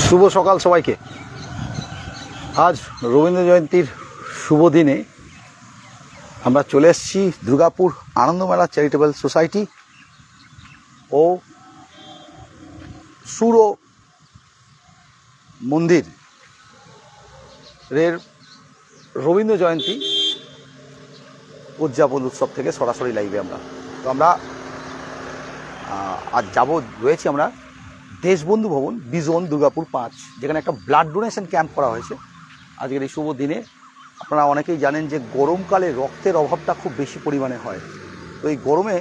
শুভ সকাল সবাইকে। আজ রবীন্দ্র জয়ন্তীর শুভ দিনে আমরা চলে এসেছি দুর্গাপুর আনন্দমেলা চ্যারিটেবল সোসাইটি ও সুর মন্দিরের রবীন্দ্র জয়ন্তী উদযাপন উৎসব থেকে সরাসরি লাইভে আমরা আজ রয়েছি আমরা দেশবন্ধু ভবন বিজন দুর্গাপুর 5, যেখানে একটা ব্লাড ডোনেশন ক্যাম্প করা হয়েছে আজকের এই শুভ দিনে। আপনারা অনেকেই জানেন যে গরমকালে রক্তের অভাবটা খুব বেশি পরিমাণে হয়, তো এই গরমে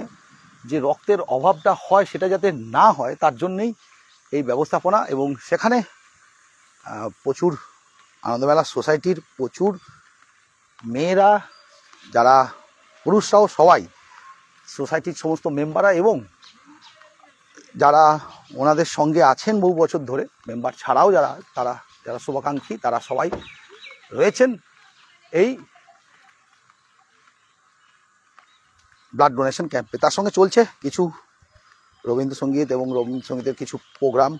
যে রক্তের অভাবটা হয় সেটা যাতে না হয় তার জন্যই এই ব্যবস্থাপনা। এবং সেখানে প্রচুর আনন্দমেলা সোসাইটির প্রচুর মেয়েরা, যারা পুরুষরাও সবাই, সোসাইটির সমস্ত মেম্বাররা এবং যারা ওনাদের সঙ্গে আছেন বহু বছর ধরে, মেম্বার ছাড়াও যারা শুভাকাঙ্ক্ষী, তারা সবাই রয়েছেন এই ব্লাড ডোনেশন ক্যাম্পে। তার সঙ্গে চলছে কিছু রবীন্দ্রসঙ্গীত এবং রবীন্দ্রসঙ্গীতের কিছু প্রোগ্রাম।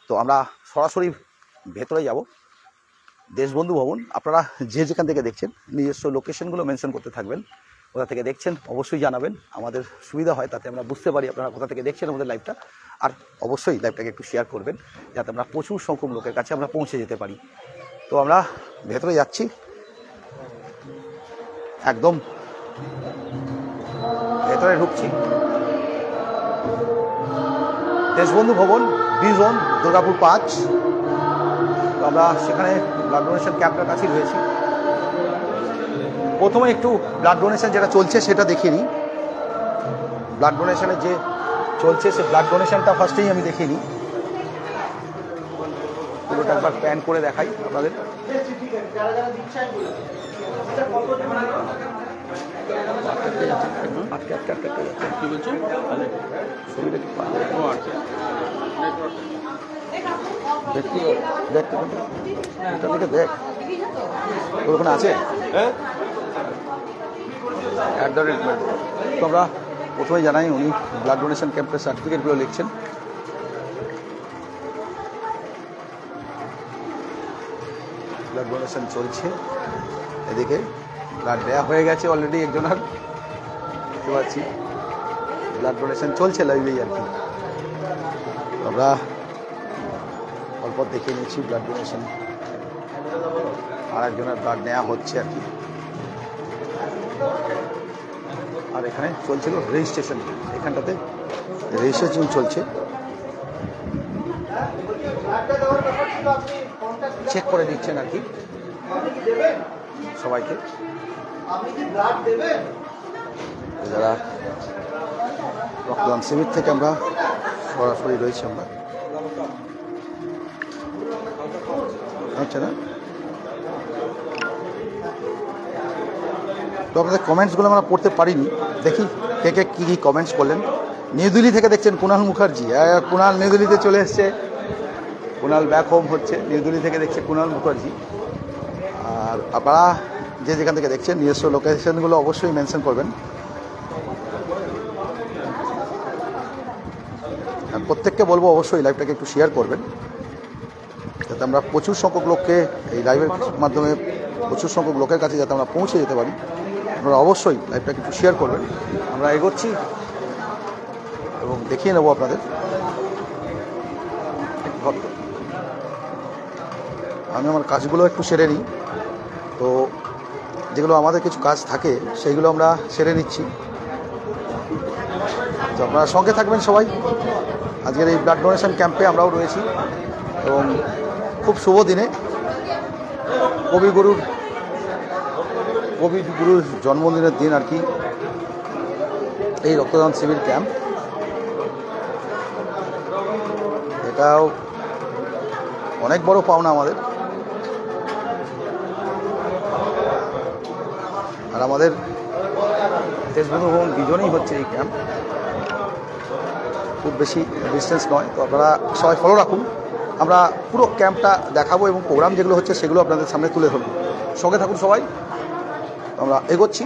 তো আমরা সরাসরি ভেতরে যাব দেশবন্ধু ভবন। আপনারা যে যেখান থেকে দেখছেন নিজস্ব লোকেশনগুলো মেনশন করতে থাকবেন, কোথা থেকে দেখছেন অবশ্যই জানাবেন, আমাদের সুবিধা হয়, তাতে আমরা বুঝতে পারি আপনারা কোথা থেকে দেখছেন আমাদের লাইভটা। আর অবশ্যই লাইভটাকে একটু শেয়ার করবেন যাতে আমরা প্রচুর সংখ্যক লোকের কাছে আমরা পৌঁছে যেতে পারি। তো আমরা ভেতরে যাচ্ছি, একদম ভেতরে ঢুকছি। দেশবন্ধু ভবন বিজন দুর্গাপুর 5, তো আমরা সেখানে ব্লাড ডোনেশন ক্যাম্পটার কাছেই রয়েছি। প্রথমে একটু ব্লাড ডোনেশন যেটা চলছে সেটা দেখিয়ে নিই। ব্লাড ডোনেশনের যে চলছে সে ব্লাড ডোনেশনটা ফার্স্টেই আমি দেখিয়ে নিই, পুরোটা একবার প্যান করে দেখাই আপনাদের। দেখ ওখানে আছে তো আমরা প্রথমে জানাই উনি ব্লাড ডোনেশন ক্যাম্পের সার্টিফিকেটগুলো লিখছেন। ব্লাড ডোনেশন চলছে, এদিকে ব্লাড দেওয়া হয়ে গেছে অলরেডি একজনের, দেখতে পাচ্ছি ব্লাড ডোনেশন চলছে লাইভেই আর কি। আমরা অল্প দেখে নিচ্ছি ব্লাড ডোনেশন, আর একজনের ব্লাড নেওয়া হচ্ছে আর কি। আর এখানে চলছিল রেজিস্ট্রেশন, এখানটাতে রেজিস্ট্রেশন চলছে, চেক করে দিচ্ছেন আর কি সবাইকে। যারা রক্তদান শিবির থেকে আমরা সরাসরি রয়েছি আমরা, আচ্ছা না। তো আপনাদের কমেন্টসগুলো আমরা পড়তে পারিনি, দেখি কে কে কী কী কমেন্টস করলেন। নিউ দিল্লি থেকে দেখছেন কুণাল মুখার্জি, কুণাল নিউ দিল্লিতে চলে এসছে, কুণাল ব্যাক হোম হচ্ছে, নিউ দিল্লি থেকে দেখছে কুণাল মুখার্জি। আর আপনারা যে যেখান থেকে দেখছেন নিজস্ব লোকেশনগুলো অবশ্যই মেনশন করবেন, আর প্রত্যেককে বলবো অবশ্যই লাইভটাকে একটু শেয়ার করবেন যাতে আমরা প্রচুর সংখ্যক লোককে এই লাইভের মাধ্যমে প্রচুর সংখ্যক লোকের কাছে যাতে আমরা পৌঁছে যেতে পারি। আপনারা অবশ্যই লাইভটাকে একটু শেয়ার করবেন। আমরা এগোচ্ছি এবং দেখিয়ে নেব আপনাদের। আমি আমার কাজগুলো একটু সেরে নিই, তো যেগুলো আমাদের কিছু কাজ থাকে সেইগুলো আমরা সেরে নিচ্ছি। তো আপনারা সঙ্গে থাকবেন সবাই। আজকের এই ব্লাড ডোনেশন ক্যাম্পে আমরাও রয়েছি এবং খুব শুভ দিনে কবিগুরুর জন্মদিনের দিন আর কি এই রক্তদান শিবির ক্যাম্প। এটাও অনেক বড় পাওনা আমাদের, আর আমাদের দেশবন্ধু ভবন বিজনেই হচ্ছে এই ক্যাম্প, খুব বেশি ডিস্টেন্স নয়। তো আপনারা সবাই ফলো রাখুন, আমরা পুরো ক্যাম্পটা দেখাবো এবং প্রোগ্রাম যেগুলো হচ্ছে সেগুলো আপনাদের সামনে তুলে ধরবো। সঙ্গে থাকুন সবাই, আমরা এগোচ্ছি।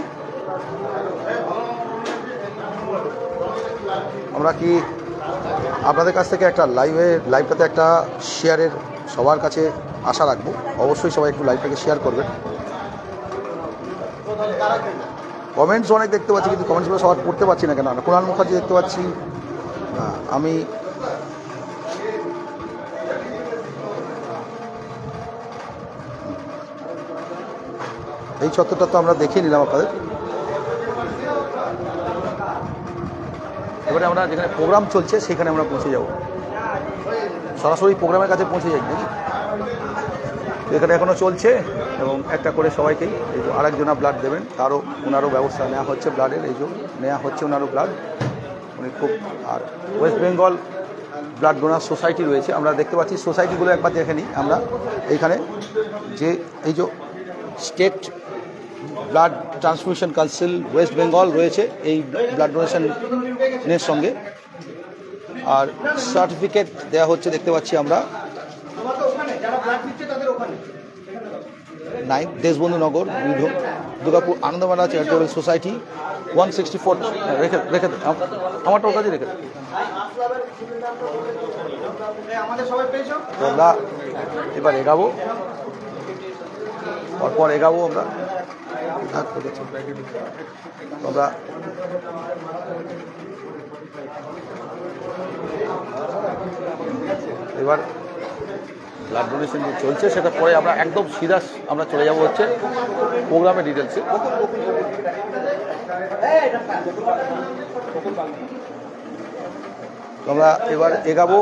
আমরা কি আপনাদের কাছ থেকে একটা লাইভটাতে একটা শেয়ারের সবার কাছে আশা রাখবো। অবশ্যই সবাই একটু লাইভটাকে শেয়ার করবেন। কমেন্টস অনেক দেখতে পাচ্ছি, কিন্তু কমেন্টসগুলো সবার পড়তে পারছি না কেন। কুণাল মুখার্জি দেখতে পাচ্ছি, আমি এই চত্বরটা তো আমরা দেখিয়ে নিলাম আপনাদের। এবারে আমরা যেখানে প্রোগ্রাম চলছে সেখানে আমরা পৌঁছে যাব, সরাসরি প্রোগ্রামের কাছে পৌঁছে যাই নাকি। এখানে এখনও চলছে এবং একটা করে সবাইকেই এই যে আরেকজনা ব্লাড দেবেন, ওনারও ব্যবস্থা নেওয়া হচ্ছে ব্লাডের, এই যে নেওয়া হচ্ছে ওনারও ব্লাড। উনি খুব, আর West Bengal blood donor society রয়েছে, আমরা দেখতে পাচ্ছি সোসাইটিগুলো একবার দেখে নিই আমরা। এইখানে যে এই যে state blood transfusion council West Bengal রয়েছে এই ব্লাড ডোনেশনের সঙ্গে, আর সার্টিফিকেট দেওয়া হচ্ছে দেখতে পাচ্ছি আমরা। 9 দেশবন্ধু নগর, দুর্গাপুর আনন্দমেলা চ্যারিটেবল সোসাইটি 164। রেখে আমারটা ওর কাছে রেখে আমরা এবার এগাবো, পরপর এগাবো আমরা। এবার ব্লাড ডোনেশন যে চলছে সেটা পরে আমরা একদম সিধা আমরা চলে যাব হচ্ছে প্রোগ্রামের ডিটেলসে। আমরা এবার এগাবো,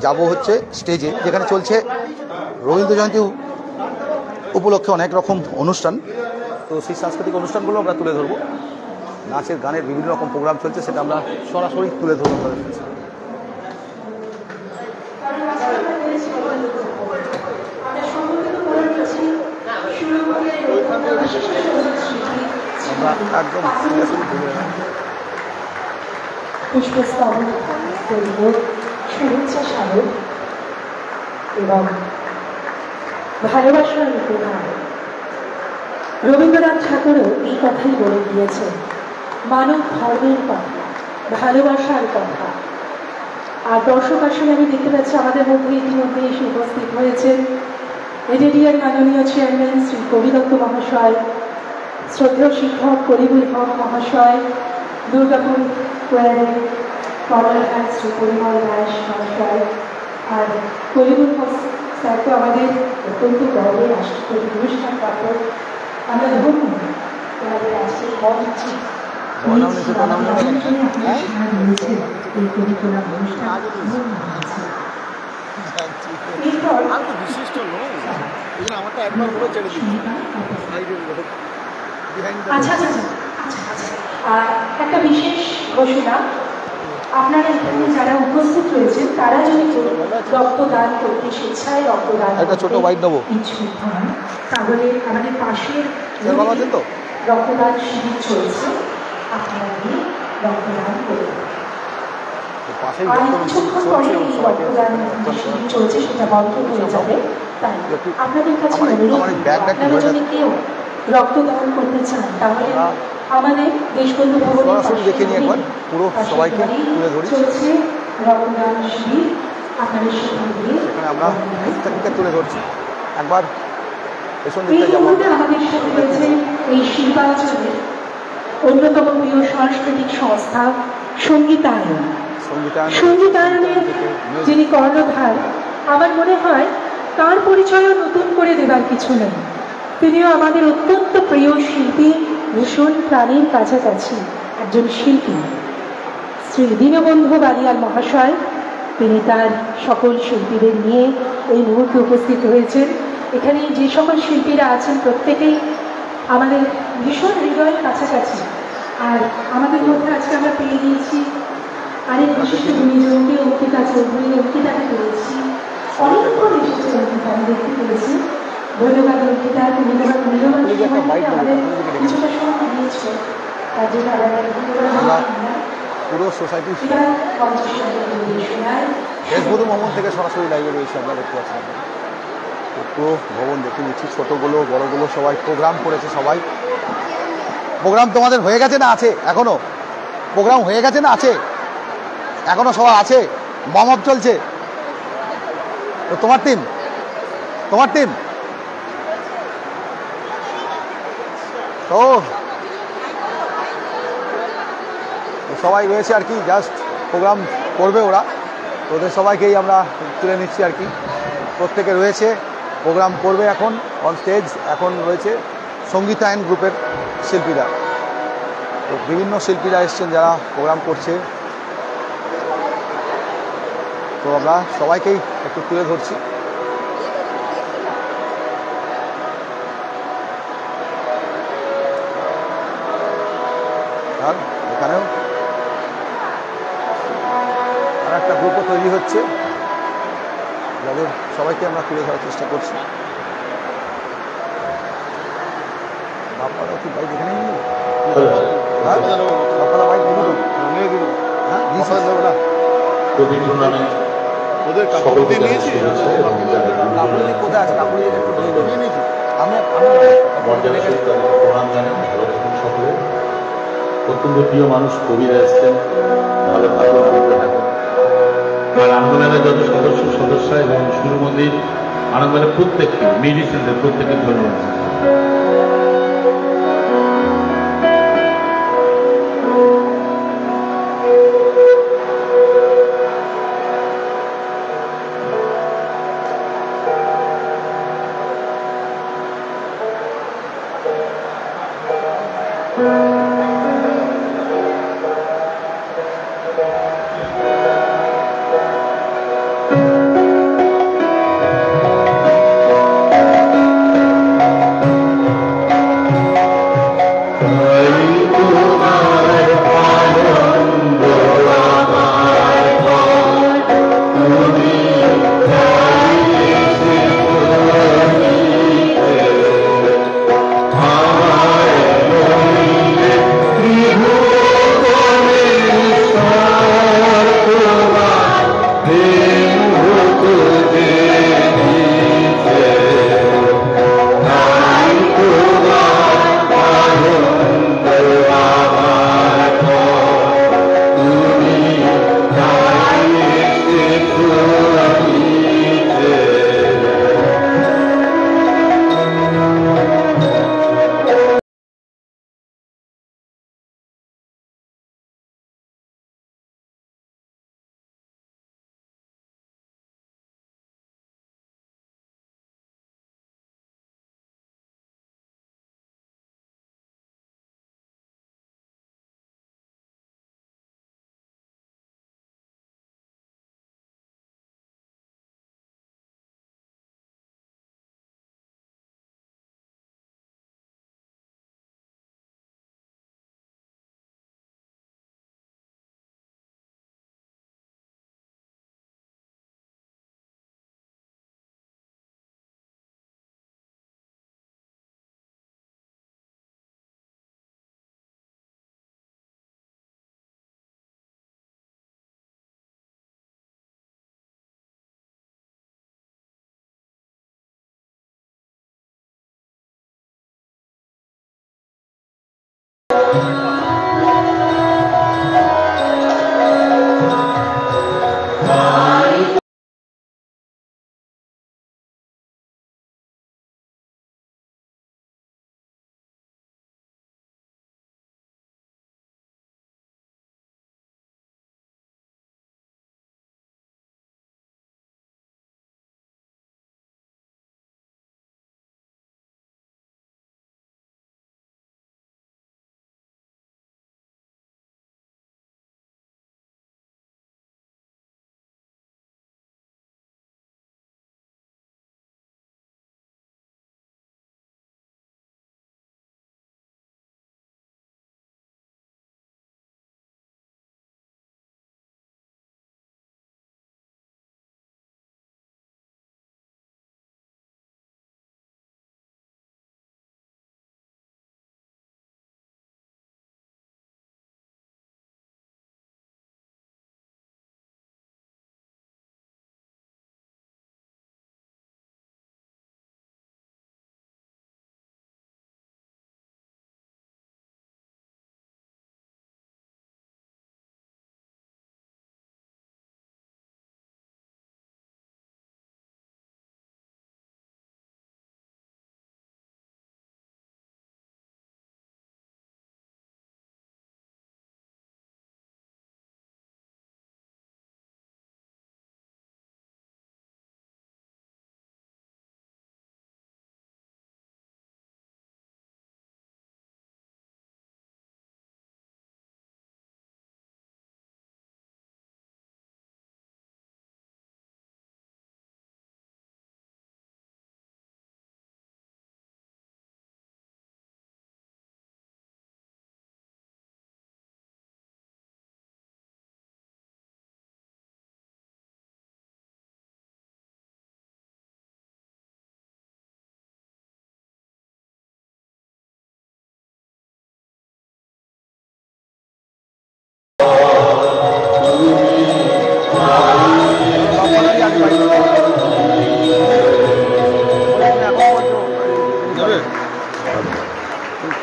যাব হচ্ছে স্টেজে, যেখানে চলছে রবীন্দ্র জয়ন্তী উপলক্ষে অনেক রকম অনুষ্ঠান। তো সেই সাংস্কৃতিক অনুষ্ঠানগুলো আমরা তুলে ধরবো, নাচের গানের বিভিন্ন রকম প্রোগ্রাম চলছে, সেটা আমরা সরাসরি তুলে ধরবো তাদের কাছে। আমরা একদম পুষ্পস্তবক করিব শুভেচ্ছা স্মারক এবং ভালোবাসার উপহার। রবীন্দ্রনাথ ঠাকুরও এই কথাই বলে গিয়েছেন, মানব ধর্মের কথা, ভালোবাসার কথা। আর দর্শক আসলে আমি দেখতে পাচ্ছি আমাদের মধ্যে ইতিমধ্যে এসে উপস্থিত হয়েছেন এডিডিআর মাননীয় চেয়ারম্যান শ্রী কবি দত্ত মহাশয়, শ্রদ্ধেয় শিক্ষক করিবুল হক মহাশয়, দুর্গাপুর কোয়ারের কমলাঘাট শ্রী পরিমল দাস মহাশয়, আর করিবুল হক স্যার তো আমাদের অত্যন্ত গর্বের রাষ্ট্রপতি পুরস্কার প্রাপ্ত। আমরা ধন্য আমাদের রাষ্ট্রের মঞ্চে এই কবিতা অনুষ্ঠান আচ্ছা আচ্ছা আর একটা বিশেষ ঘোষণা, আপনারা এখানে যারা উপস্থিত রয়েছেন তারা যদি রক্তদান করতে স্বেচ্ছায় রক্তদান ইচ্ছুক হন, তাহলে আমাদের পাশের রক্তদান শিবির চলছে, আপনারা গিয়ে রক্তদান করবেন। আর কিছুক্ষণ পরে এই রক্তদান শিবির চলছে, সেটা বন্ধ হয়ে যাবে। তাই আপনাদের কাছে অনুরোধ, আপনারা যদি কেউ রক্তদান করতে চান তাহলে আমাদের দেশবন্ধু ভবনের চলছে রক্তদান শিবির, আপনাদের সেখানে গিয়ে আমরা তুলে ধরছি একবার। এই মুহূর্তে আমাদের সাথে রয়েছে এই শিল্পাঞ্চলের অন্যতম প্রিয় সাংস্কৃতিক সংস্থা সঙ্গীতায়ন। সঙ্গীতায়নের যিনি কর্ণধার, আমার মনে হয় তার পরিচয়ও নতুন করে দেবার কিছু নেই। তিনিও আমাদের অত্যন্ত প্রিয় শিল্পী, ভীষণ প্রাণীর কাছাকাছি একজন শিল্পী, শ্রী দীনবন্ধু বালিয়াল মহাশয়। তিনি তার সকল শিল্পীদের নিয়ে এই মুহূর্তে উপস্থিত হয়েছেন। এখানে যে সকল শিল্পীরা আছেন প্রত্যেকেই আমাদের ভীষণ হৃদয়ের কাছাকাছি। আর আমাদের মধ্যে আজকে আমরা পেয়ে গিয়েছি আরেক বিশিষ্ট গুণীজনকে, অঙ্কিতা চৌধুরী। অঙ্কিতাকে পেয়েছি, অনেকক্ষণ এসেছে অঙ্কিতা, আমি দেখতে পেরেছি। ধন্যবাদ অঙ্কিতা, তুমি তোমার মূল্যবান আমাদের কিছুটা সময় দিয়েছো, তার জন্য পুরো সোসাইটি দেশবন্ধু ভবন থেকে সরাসরি লাইভে রয়েছে, আমরা দেখতে পাচ্ছি। পুরো ভবন দেখে নিচ্ছি, ছোটোগুলো বড়গুলো সবাই প্রোগ্রাম করেছে। সবাই প্রোগ্রাম তোমাদের হয়ে গেছে না আছে এখনো? প্রোগ্রাম হয়ে গেছে না আছে এখনো? সবাই আছে। ওয়ার্ম আপ চলছে। তো তোমার টিম তো সবাই রয়েছে আর কি, জাস্ট প্রোগ্রাম করবে ওরা, তো ওদের সবাইকেই আমরা তুলে নিচ্ছি আর কি। প্রত্যেকে রয়েছে, প্রোগ্রাম করবে এখন অন স্টেজ। এখন রয়েছে সঙ্গীতায়ন গ্রুপের শিল্পীরা, তো বিভিন্ন শিল্পীরা এসছেন যারা প্রোগ্রাম করছে, তো আমরা সবাইকেই একটু তুলে ধরছি। আর এখানেও আর একটা গ্রুপও তৈরি হচ্ছে, যাদের সবাইকে আমরা তুলে ধরার চেষ্টা করছি। বাপ্পারা কি বাইক এখানে নিয়ে নেবো? বাপ্পারা বাইক নিয়ে দেবো? হ্যাঁ, প্রতি টুর্নামেন্ট ওদের সকল কাপড় নিয়েছি কাপড় কোথায় আছে? কাপড় একটু নিয়ে নিয়েছি আমি মর্যাদা সহিত তাদেরকে প্রণাম জানাই। ভালো থাকুন সকলে। অত্যন্ত প্রিয় মানুষ কবিরা এসছেন, ভালো থাকুন, আনন্দ থাকুন। আর আনন্দমেলার যত সদস্য এবং সুরমন্দির আনন্দমেলার প্রত্যেককে মিউজিশিয়ানদের প্রত্যেককে ধন্যবাদ।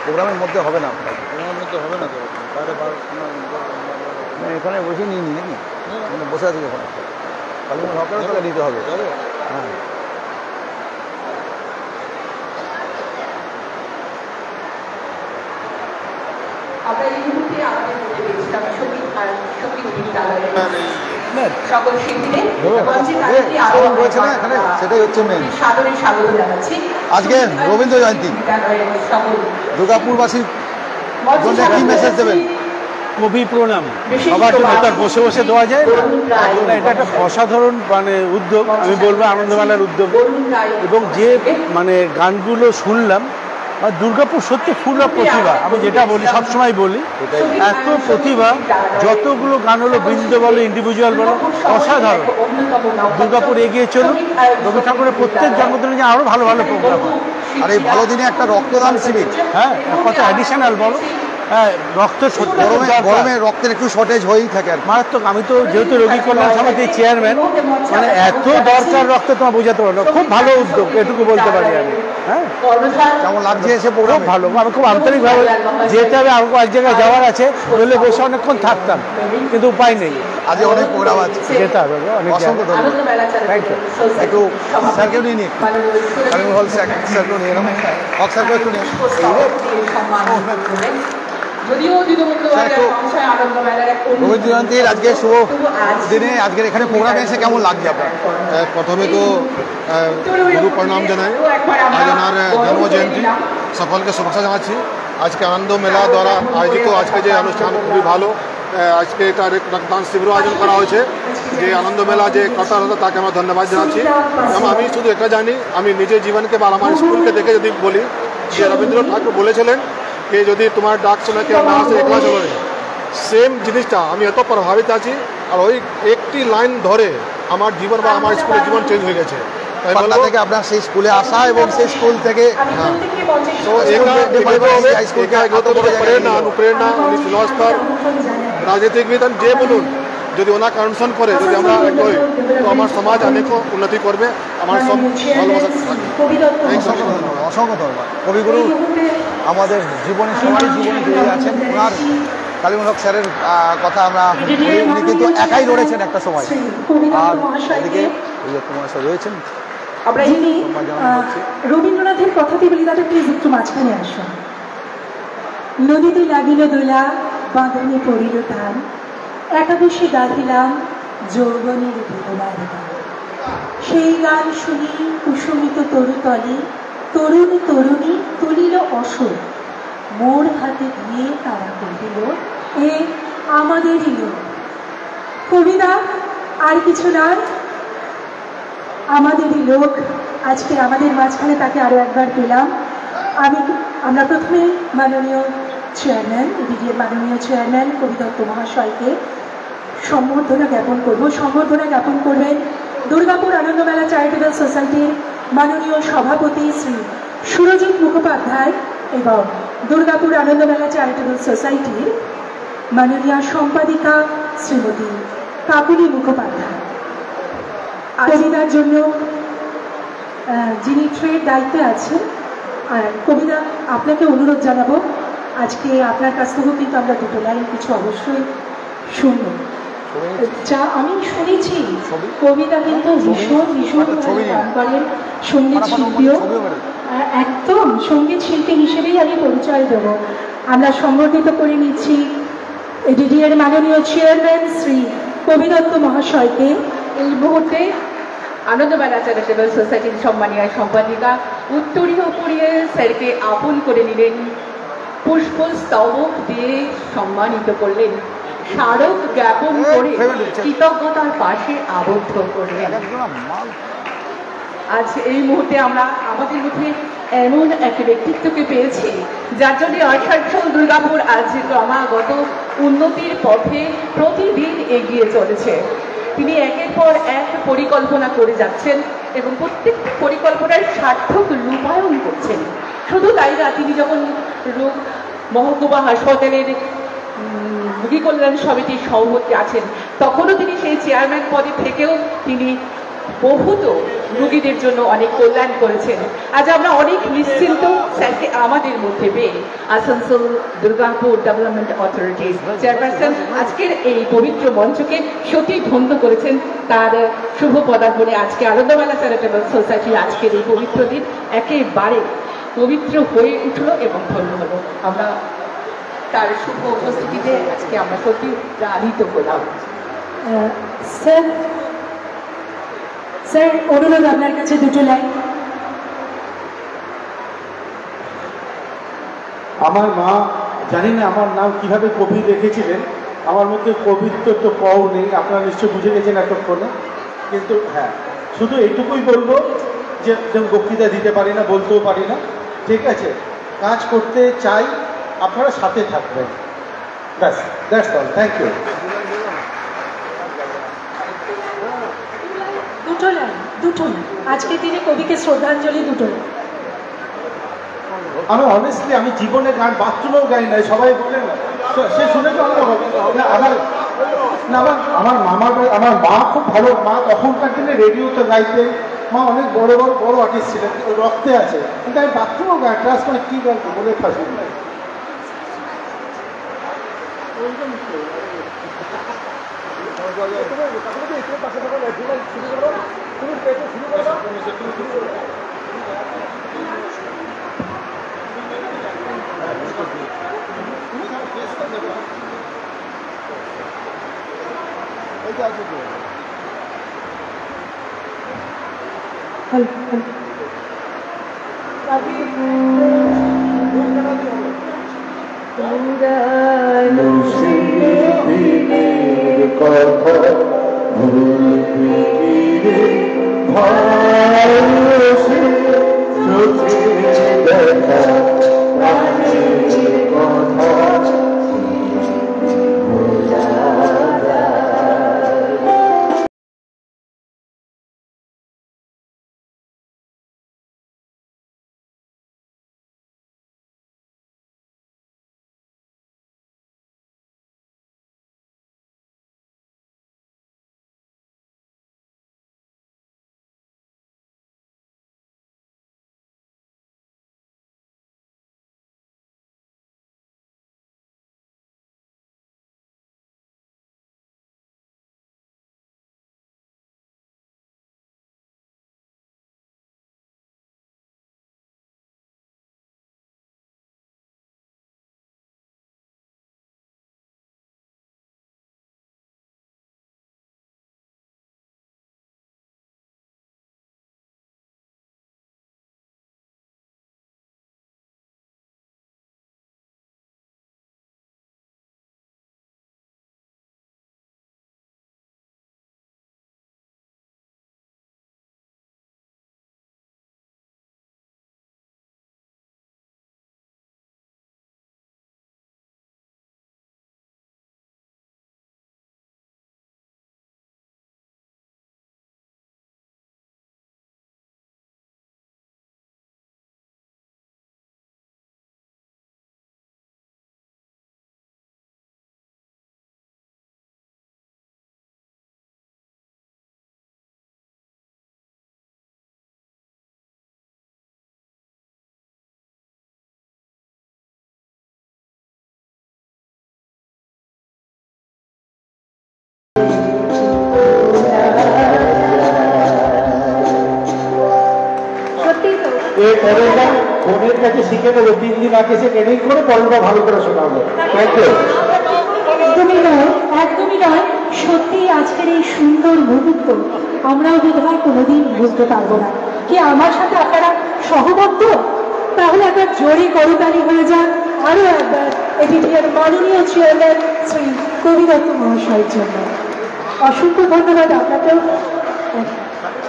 প্রোগ্রামের মধ্যে হবে না, প্রোগ্রামের মধ্যে হবে না তো, এখানে বসে নিয়ে নি নাকি বসে আছি ওখানে, কালীগঞ্জ হকারও তাহলে নিতে হবে। হ্যাঁ আমরা এই মুহূর্তে আমাদের মধ্যে পেয়েছিলাম সঙ্গীত বিদ্যালয়ের সকল শিল্পীদের রয়েছে না এখানে, সেটাই হচ্ছে মেন। সাদরে স্বাগত জানাচ্ছি। আজকে রবীন্দ্র জয়ন্তী, দুর্গাপুরবাসীর জন্য কি মেসেজ দেবেন? কবি প্রণাম সবার জন্য, এটা বসে বসে দেওয়া যায় না, এটা একটা অসাধারণ মানে উদ্যোগ, আমি বলবো আনন্দমেলার উদ্যোগ। এবং যে মানে গানগুলো শুনলাম, দুর্গাপুর সত্যি ফুল অফ প্রতিভা, আমি যেটা বলি সবসময় বলি, এত প্রতিভা, যতগুলো গান হলো বৃন্দ বলো ইন্ডিভিজুয়াল বলো অসাধারণ। দুর্গাপুর এগিয়ে চলুন, রবি ঠাকুরের প্রত্যেক জন্মদিনে যে আরও ভালো ভালো প্রোগ্রাম হয়। আর এই ভালো দিনে একটা রক্তদান শিবির, হ্যাঁ কত অ্যাডিশনাল বলো, হ্যাঁ রক্ত সত্যি গরমে রক্তের একটু শর্টেজ হয়েই থাকে আর মারাত্মক। আমি তো যেহেতু রোগী কল্যাণ সমিতির চেয়ারম্যান, মানে এত দরকার রক্ত তোমার বোঝাতে পারো, খুব ভালো উদ্যোগ এটুকু বলতে পারি আমি। হ্যাঁ কেমন লাগছে এসে প্রোগ্রাম? খুব ভালো, আমি খুব আন্তরিকভাবে যেতে হবে, আমাকে এক জায়গায় যাওয়ার আছে, বলে বসে অনেকক্ষণ থাকতাম কিন্তু উপায় নেই, আজ অনেক প্রোগ্রাম আছে, যেতে হবে অনেক। অসংখ্য ধন্যবাদ। Thank you. একটু স্যারকেও নিয়ে নিই, কালীগঞ্জ হল স্যারকেও নিয়ে এলাম, হক স্যারকেও একটু নিয়ে রবীন্দ্র জয়ন্তীর আজকে শুভ দিনে আজকের এখানে প্রোগ্রামে এসে কেমন লাগছে আপনার? প্রথমে তো গুরু প্রণাম জানাই, আজ ওনার জন্মজয়ন্তী, সকলকে শুভেচ্ছা জানাচ্ছি। আজকে আনন্দ মেলা দ্বারা আয়োজিত আজকে যে অনুষ্ঠান খুবই ভালো। আজকে এটার রক্তদান শিবিরও আয়োজন করা হয়েছে। যে আনন্দ মেলা যে কর্তা তাকে আমরা ধন্যবাদ জানাচ্ছি। এবং আমি শুধু এটা জানি, আমি নিজের জীবনকে বা আমার স্কুলকে দেখে যদি বলি, যে রবীন্দ্র ঠাকুর বলেছিলেন যে যদি তোমার ডাক শোনা কেউ না আসে একলা চলো, সেম জিনিসটা আমি এত প্রভাবিত আছি। আর ওই একটি লাইন ধরে আমার জীবন বা আমার স্কুলের জীবন চেঞ্জ হয়ে গেছে। পাটনা থেকে আপনার সেই স্কুলে আসা এবং সেই স্কুল থেকে তো অনুপ্রেরণা, উনি ফিলসফার, রাজনীতিবিদ, যে বলুন, যদি ওনাকে অনুসরণ করে যদি আমরা এগোই, তো আমার সমাজ অনেক উন্নতি করবে, আমার সব ভালোবাসা থাকবে। অসংখ্য ধন্যবাদ। কবিগুরু আমাদের জীবনে, সবারই জীবনে জড়িয়ে আছেন। ওনার কালীগঞ্জ হক স্যারের কথা আমরা বলি, উনি কিন্তু একাই লড়েছেন একটা সময়, আর এদিকে তোমার সাথে রয়েছেন। আমরা যিনি রবীন্দ্রনাথের কথাটি বলি, তাদের প্লিজ একটু মাঝখানে আসুন। নদীতে লাগিল দোলা, বাঁধনে পড়িল টান, একাদশী গাহিলাম যৌবনের বেদনার গান। সেই গান শুনি কুসুমিত তরুতলে, তরুণী তরুণী তুলিল অসুর, মোর হাতে দিয়ে তারা কহিল এ আমাদেরই লোক। কবিতা আর কিছু নয়, আমাদেরই লোক। আজকে আমাদের মাঝখানে তাকে আরও একবার পেলাম। আমরা প্রথমে মাননীয় চেয়ারম্যান, এডিডিএর মাননীয় চেয়ারম্যান কবি দত্ত মহাশয়কে সম্বর্ধনা জ্ঞাপন করব। সম্বর্ধনা জ্ঞাপন করবেন দুর্গাপুর আনন্দমেলা চ্যারিটেবল সোসাইটির মাননীয় সভাপতি শ্রী সুরজিৎ মুখোপাধ্যায় এবং দুর্গাপুর আনন্দমেলা চ্যারিটেবল সোসাইটির মাননীয় সম্পাদিকা শ্রীমতী কাকুলি মুখোপাধ্যায়। কবিতার জন্য যিনি ট্রেড দায়িত্বে আছেন, আর কবিতা আপনাকে অনুরোধ জানাবো, আজকে আপনার কাছ থেকেও কিন্তু আমরা দুটো লাইন কিছু অবশ্যই শুনবো। যা আমি শুনেছি, কবিতা কিন্তু ভীষণ ভীষণ গান করেন, সঙ্গীত শিল্পীও, একদম সঙ্গীত শিল্পী হিসেবেই আমি পরিচয় দেবো। আমরা সংগঠিত করে নিচ্ছি এডিডিএর মাননীয় চেয়ারম্যান শ্রী কবি দত্ত মহাশয়কে। এই মুহূর্তে আনন্দমেলা চ্যারিটেবল সোসাইটির সম্মানীয় সম্পাদিকা উত্তরীয় পরিয়ে স্যারকে আপন করে নিলেন, পুষ্পস্তবক দিয়ে সম্মানিত করলেন, স্মারক জ্ঞাপন করে কৃতজ্ঞতার পাশে আবদ্ধ করলেন। আজ এই মুহূর্তে আমরা আমাদের মধ্যে এমন এক ব্যক্তিত্বকে পেয়েছি, যার জন্য আসানসোল দুর্গাপুর আজ ক্রমাগত উন্নতির পথে প্রতিদিন এগিয়ে চলেছে। তিনি একের পর এক পরিকল্পনা করে যাচ্ছেন এবং প্রত্যেকটি পরিকল্পনার সার্থক রূপায়ণ করছেন। শুধু তাই না, তিনি যখন মহকুমা হাসপাতালের রোগী কল্যাণ সমিতির সভাপতি আছেন, তখনও তিনি সেই চেয়ারম্যান পদে থেকেও তিনি বহুত রোগীদের জন্য অনেক কল্যাণ করেছেন। আজ আমরা অনেক নিশ্চিন্ত স্যারকে আমাদের মধ্যে পেয়ে। আসানসোল দুর্গাপুর ডেভেলপমেন্ট অথরিটির চেয়ারপারসন আজকের এই পবিত্র মঞ্চকে সত্যি ধন্য করেছেন। তার শুভ পদার্পণে আজকে আনন্দমেলা চ্যারিটেবল সোসাইটির আজকের এই পবিত্র দিন একেবারে পবিত্র হয়ে উঠল এবং ধন্য হলো। আমরা তার শুভ উপস্থিতিতে আজকে আমরা সত্যি প্রাণিত হলাম। স্যার স্যার অনুরোধ আপনার কাছে দুটো লাইন। আমার মা জানি না আমার নাম কিভাবে কবি রেখেছিলেন, আমার মধ্যে কবিত্ব তো পাও নেই, আপনারা নিশ্চয় বুঝে গেছেন এতক্ষণে। কিন্তু হ্যাঁ, শুধু এইটুকুই বলবো যে বক্তৃতা দিতে পারি না, বলতেও পারি না, ঠিক আছে, কাজ করতে চাই, আপনারা সাথে থাকবেন, ব্যাস, দ্যাটস অল, থ্যাংক ইউ। দুটো লাইন, দুটো লাইন, আজকের দিনে কবিকে শ্রদ্ধাঞ্জলি, দুটো লাইন। আমি অনেস্টলি আমি জীবনে গান বাথরুমেও গাই নাই, সবাই বলে সে শুনে তো আমার আমার মা খুব ভালো, মা তখনকার দিনে রেডিওতে গাইতেন, মা অনেক বড় আর্টিস্ট ছিলেন, রক্তে আছে, কিন্তু আমি বাথরুমেও গাই, ট্রাস করে কী গাইতো বলে ফাঁসি। বোনের কাছে শিখে নেবো, 3 দিন আগে সে ট্রেনিং করে পরেরটা ভালো করে শোনাবো। একদমই নয়, একদমই নয়, সত্যি আজকের এই সুন্দর মুহূর্ত আমরাও বোধহয় কোনোদিন ভুলতে পারবো না। কি আমার সাথে আপনারা সহমত? তাহলে একটা জোরে করতালি হয়ে যান আরো একবার এটির মাননীয় চেয়ারম্যান শ্রী কবিরত্ন মহাশয়ের জন্য। অসংখ্য ধন্যবাদ আপনাকেও,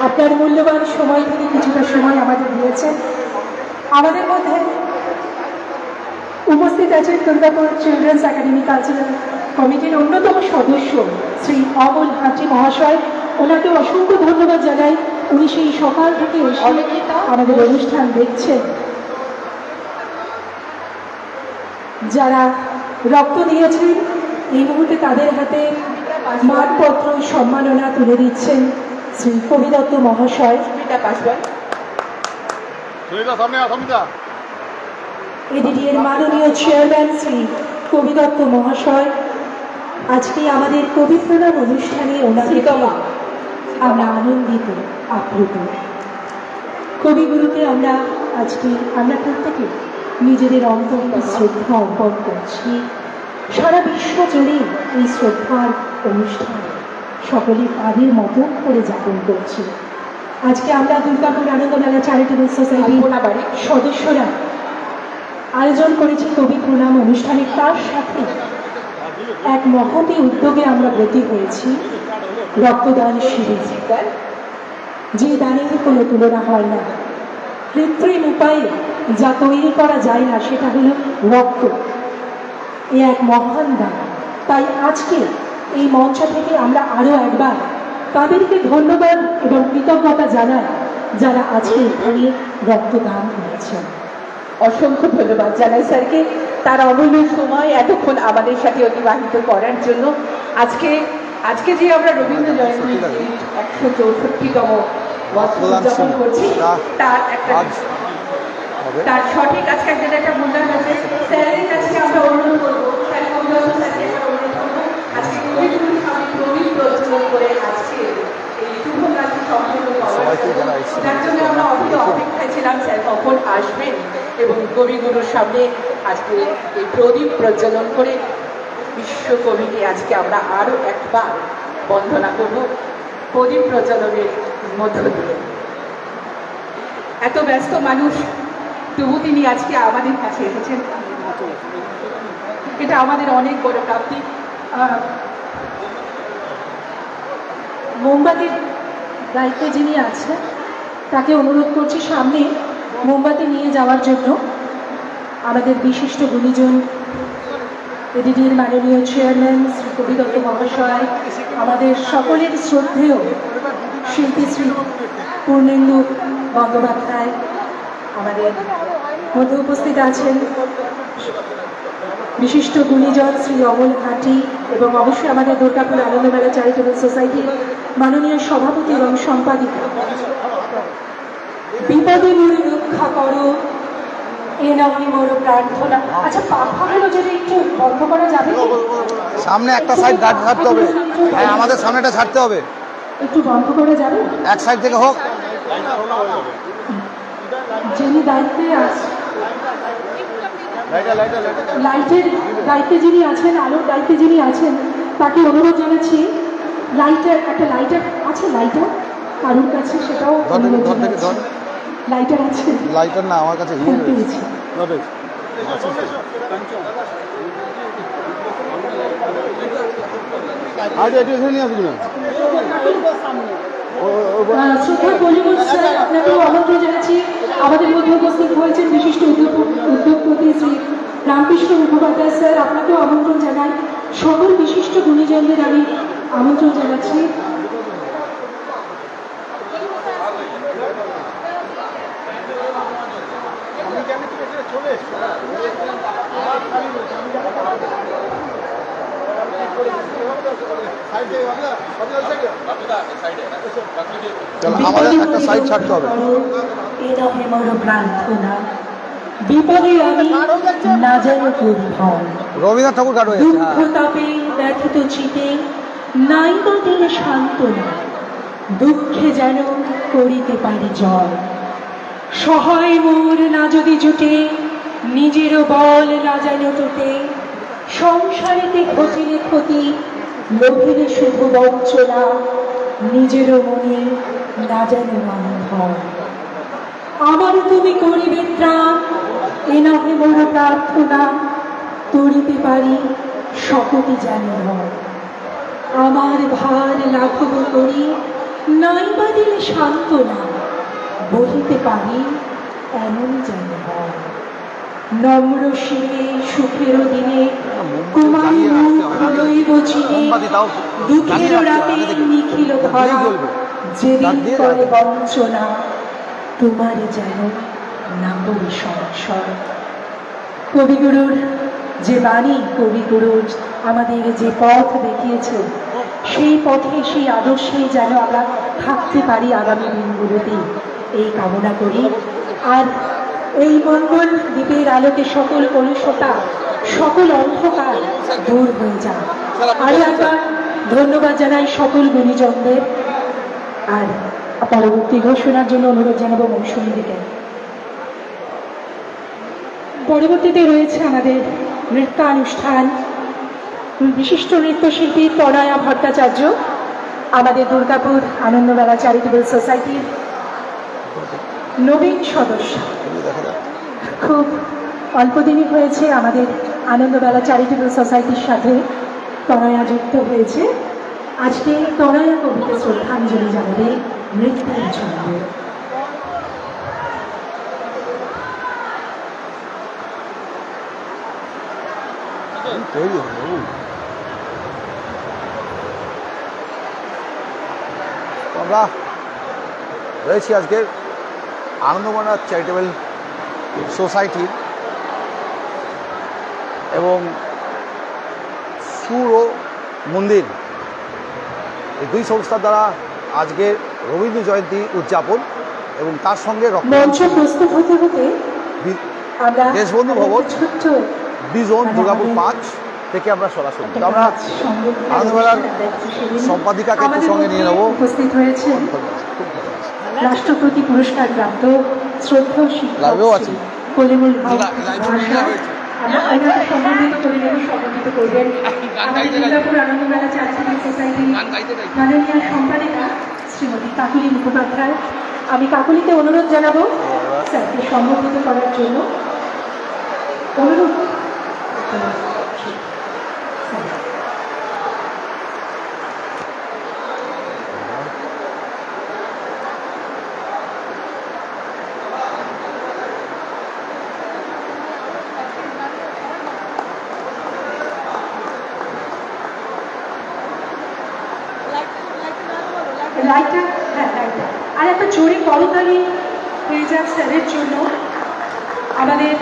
আপনার মূল্যবান সময় থেকে কিছুটা সময় আমাদের দিয়েছেন। আমাদের মধ্যে উপস্থিত আছেন দুর্গাপুর চিলড্রেন্স একাডেমি কালচারাল কমিটির অন্যতম সদস্য শ্রী অমল হাজি মহাশয়। ওনাকে অসংখ্য ধন্যবাদ জানাই, উনি সেই সকাল থেকে আমাদের অনুষ্ঠান দেখছেন। যারা রক্ত দিয়েছেন এই মুহূর্তে তাদের হাতে মানপত্র সম্মাননা তুলে দিচ্ছেন শ্রী কবি দত্ত মহাশয়, সুমিতা পাসওয়ান, এডিডিএর মাননীয় চেয়ারম্যান শ্রী কবি দত্ত মহাশয়, আজকে আমাদের কবি প্রণাম অনুষ্ঠানে ওনাকে আমরা আনন্দিত, আপ্লুত। কবিগুরুকে আমরা প্রত্যেকে নিজেদের অন্তরে শ্রদ্ধা অর্পণ করছি। সারা বিশ্ব জুড়ে এই শ্রদ্ধার অনুষ্ঠান সকলে তাদের মতো করে যাপন করছি। আজকে আমরা দুর্গাপুর আনন্দমেলা চ্যারিটেবল সোসাইটির সদস্যরা আয়োজন করেছি কবি প্রণাম অনুষ্ঠানে। তার সাথে এক মহতী উদ্যোগে আমরা ব্রতী হয়েছি, রক্তদান শিবির, যে দানের কোনো তুলনা হয় না। কৃত্রিম উপায়ে যা তৈরি করা যায় না সেটা হলো রক্ত। এ এক মহান দান। তাই আজকে এই মঞ্চ থেকে আমরা আরো একবার তাদেরকে ধন্যবাদ এবং কৃতজ্ঞতা জানাই যারা আজকে এখানে রক্তদান করেছেন। অসংখ্য ধন্যবাদ জানাই স্যারকে তার অমূল্য সময় এতক্ষণ আমাদের সাথে অতিবাহিত করার জন্য। আজকে যে আমরা রবীন্দ্র জয়ন্তী 164তম উদযাপন করছি, তার সঠিক আজকে একটা মূল্যায়ন আছে। স্যারের কাছে আমরা অনুরোধ করবো, আজকে কবিগুরুর সামনে প্রদীপ প্রজ্বলন করে আজকে এই শুভ কাজটি সম্পূর্ণ যার জন্য আমরা অপেক্ষায় ছিলাম স্যার কখন আসবেন এবং কবিগুরুর সামনে আজকে এই প্রদীপ প্রজ্বলন করে বিশ্বকবিকে আজকে আমরা আরো একবার বন্দনা করব প্রদীপ প্রজ্বলনের মধ্য দিয়ে। এত ব্যস্ত মানুষ, তবু তিনি আজকে আমাদের কাছে এসেছেন, এটা আমাদের অনেক বড় প্রাপ্তি। মোমবাতির দায়িত্বে যিনি আছেন তাকে অনুরোধ করছি সামনে মোমবাতি নিয়ে যাওয়ার জন্য। আমাদের বিশিষ্ট গুণীজন এডিডির মাননীয় চেয়ারম্যান শ্রী কবি দত্ত মহাশয়, আমাদের সকলের শ্রদ্ধেয় শিল্পী শ্রী পূর্ণেন্দু বন্দ্যোপাধ্যায় আমাদের মধ্যে উপস্থিত আছেন, বিশিষ্ট গুণীজন শ্রী অমল ঘাটি এবং অবশ্যই আমাদের দুর্গাপুর আনন্দমেলা চ্যারিটেবল সোসাইটির মাননীয় সভাপতি এবং সম্পাদিকা। বিপদে মোরে রক্ষা করো, এ নহে মোর প্রার্থনা। আচ্ছা, পাখাগুলো যদি একটু বন্ধ করা যাবে? সামনে একটা সাইড ছাড়তে হবে, হ্যাঁ আমাদের সামনেটা ছাড়তে হবে, একটু বন্ধ করা যাবে? এক সাইড থেকে হোক। যিনি দায়িত্বে আছে, লাইটের দায়িত্বে যিনি আছেন, আলোর দায়িত্বে যিনি আছেন, তাকে অনুরোধ জানাচ্ছি, একটা লাইটার আছে, লাইটার কারোর কাছে সেটাও লাইটার আছে? লাইটার না আমার কাছে পেয়েছি। শ্রদ্ধা পরিমল স্যার, আপনাকেও আমন্ত্রণ জানাচ্ছি। আমাদের মধ্যে উপস্থিত হয়েছেন বিশিষ্ট উদ্যোগপতি শ্রী রামকৃষ্ণ মুখোপাধ্যায় স্যার, আপনাকেও আমন্ত্রণ জানাই। সকল বিশিষ্ট গুণীজনদের আমি আমন্ত্রণ জানাচ্ছি। আমাদের একটা সাইড ছাড়তে হবে। বিপদে আমি না যেন করি ভয়, রবীন্দ্রনাথ ঠাকুর গান হয়েছে। দুঃখ তাপে ব্যথিত চিতে নাই বা দিলে সান্ত্বনা, দুঃখে যেন করিতে পারি জয়। সহায় মোর না যদি জুটে, নিজেরও বল না যেন টুটে, সংসারেতে ঘটিলে ক্ষতি, লোভিলে শুধু বঞ্চনা, নিজেরও মনে না যেন মান হয়। আমার তুমি করিবে ত্রাণ, এ নহে মোর প্রার্থনা, তরিতে পারি সকলই যেন হয়। আমার ভার লাঘব করি, নাই বা দিলে সান্ত্বনা, বলিতে পারি এমন যেন হয়। নম্র শিরে সুখের দিনে কুমারী রইব চিনে, দুঃখের রাতে নিখিল ধরা, যেদিন করে বঞ্চনা, তোমারে যেন না করি সংশয়। কবিগুরুর যে বাণী, কবিগুরুর আমাদের যে পথ দেখিয়েছে, সেই পথে সেই আদর্শে যেন আমরা থাকতে পারি আগামী দিনগুলোতে, এই কামনা করি। আর এই মঙ্গল দ্বীপের আলোকে সকল কলুষতা, সকল অন্ধকার দূর হয়ে যায়। আরো একবার ধন্যবাদ জানাই সকল গুণীজনদের। আর পরবর্তী ঘোষণার জন্য অনুরোধ জানাবো মৌসুমীদিকে। পরবর্তীতে রয়েছে আমাদের নৃত্যানুষ্ঠান। বিশিষ্ট নৃত্যশিল্পী তনয়া ভট্টাচার্য আমাদের দুর্গাপুর আনন্দমেলা চ্যারিটেবল সোসাইটির নবীন সদস্য। খুব অল্পদিনই হয়েছে আমাদের আনন্দমেলা চ্যারিটেবল সোসাইটির সাথে তনয়া যুক্ত হয়েছে। আজকে তনয়া কবিকে শ্রদ্ধাঞ্জলি জানাবে নৃত্যের জন্য। আমরা রয়েছি আজকে আনন্দমেলা চ্যারিটেবল সোসাইটির এবং সুর ও মন্দির, এই দুই সংস্থার দ্বারা আজকে রবীন্দ্র জয়ন্তী উদযাপন এবং তার সঙ্গে মঞ্চ প্রস্তুত হতে হতে দেশবন্ধু ভবন বিজন দুর্গাপুর 5 থেকে আমরা সরাসরি আমরা আনন্দমেলার সম্পাদিকাকে একটু সঙ্গে নিয়ে নেব। উপস্থিত হয়েছে রাষ্ট্রপতি পুরস্কার প্রাপ্ত শ্রদ্ধেয় শিক্ষক কলিমুল হক মহাশয়। আমরা সম্মানিত করে নেব, সম্মানিত করবেন আমাদের দুর্গাপুর আনন্দমেলা চ্যারিটেবল সোসাইটির মাননীয় সম্পাদিকা শ্রীমতী কাকুলি মুখোপাধ্যায়। আমি কাকুলিকে অনুরোধ জানাবো স্যারকে সম্বোধিত করার জন্য। অনুরোধ লাইটটা, হ্যাঁ লাইটটা, আর একটা জোরে করতালি হয়ে যাক স্যারের জন্য। আমাদের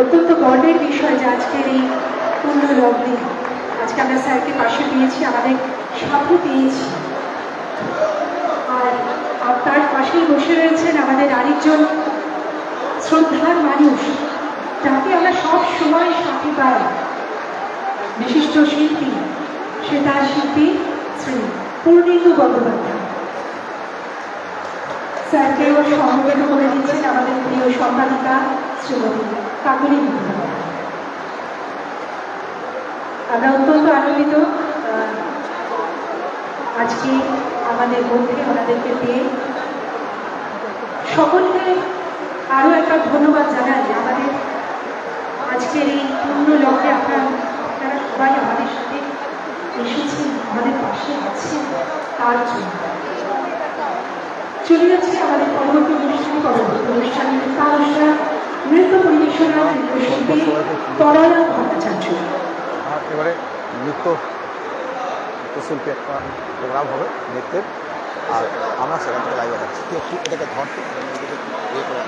অত্যন্ত গর্বের বিষয় যে আজকের এই পূর্ণ লগ্নে আজকে আমরা স্যারকে পাশে পেয়েছি, আমাদের সাথে পেয়েছি। আর তার পাশেই বসে রয়েছেন আমাদের আরেকজন শ্রদ্ধার মানুষ, যাকে আমরা সব সময় সাথে পাই, বিশিষ্ট শিল্পী, সে তার শিল্পী শ্রী পূর্ণেন্দু বন্দ্যোপাধ্যায়। স্যারকেও সমবেত করে দিচ্ছেন আমাদের প্রিয় সম্পাদিকা শ্রীমতী কাকুলি মুখোপাধ্যায়। আমরা অত্যন্ত আনন্দিত আজকে আমাদের মধ্যে ওনাদেরকে পেয়ে। সকলকে আরও একটা ধন্যবাদ জানাই। আমাদের আজকের এই পূর্ণ লক্ষ্যে আপনারা সবাই আমাদের সাথে এসেছেন, আমাদের পাশে আছেন, তার জন্য। চলে যাচ্ছে আমাদের পরবর্তী অনুষ্ঠানে নৃত্যানুষ্ঠান, নৃত্য পরিবেশনা নৃত্যশিল্পী তনয়া ভট্টাচার্য। এবারে নৃত্যশিল্পী একটা প্রোগ্রাম হবে নৃত্যের, আর আমরা সেখান থেকে লাইভে থাকছি। একটু এটাকে ধরতে ইয়ে করে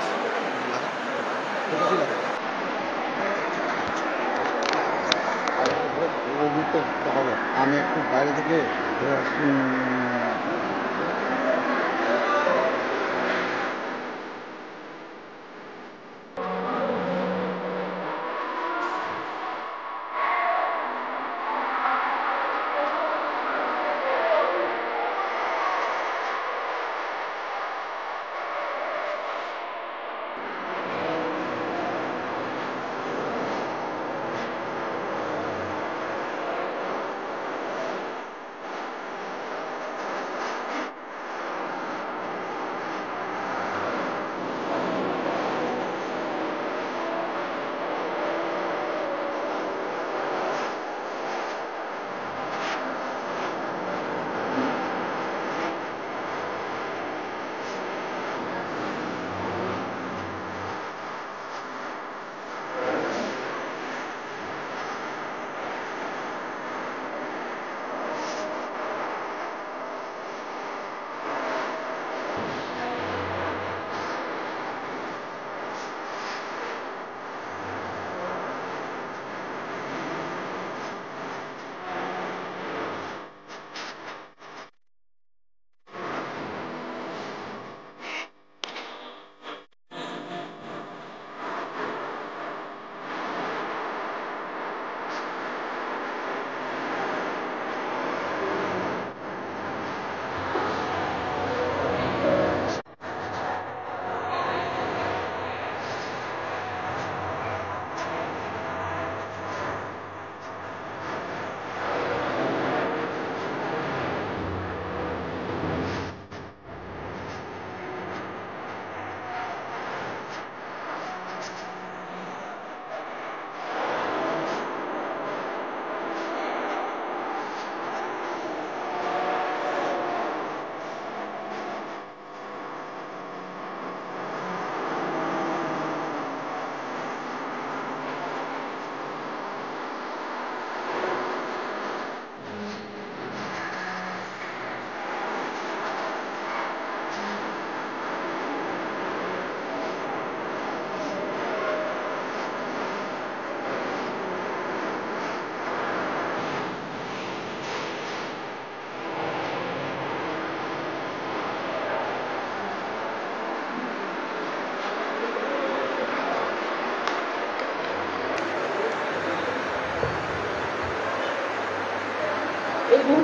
নৃত্য হবে। আমি একটু বাইরে থেকে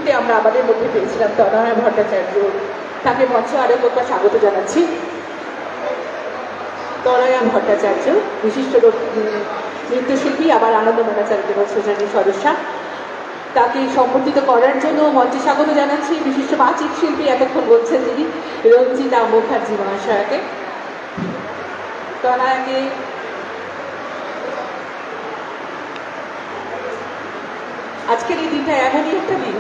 মুহূর্তে আমরা আমাদের মধ্যে পেয়েছিলাম তনয়া ভট্টাচার্য, তাকে মঞ্চে আরো একবার স্বাগত জানাচ্ছি। তনয়া ভট্টাচার্য বিশিষ্ট নৃত্যশিল্পী, আবার আনন্দমেলা চ্যারিটেবল সোসাইটির সদস্যা। তাকে সম্বর্ধিত করার জন্য মঞ্চে স্বাগত জানাচ্ছি বিশিষ্ট বাচিক শিল্পী, এতক্ষণ বলছেন যিনি, রঞ্জিতা মুখার্জি মহাশয়াকে। তনয়াকে আজকের এই দিনটা এমনই একটা দিন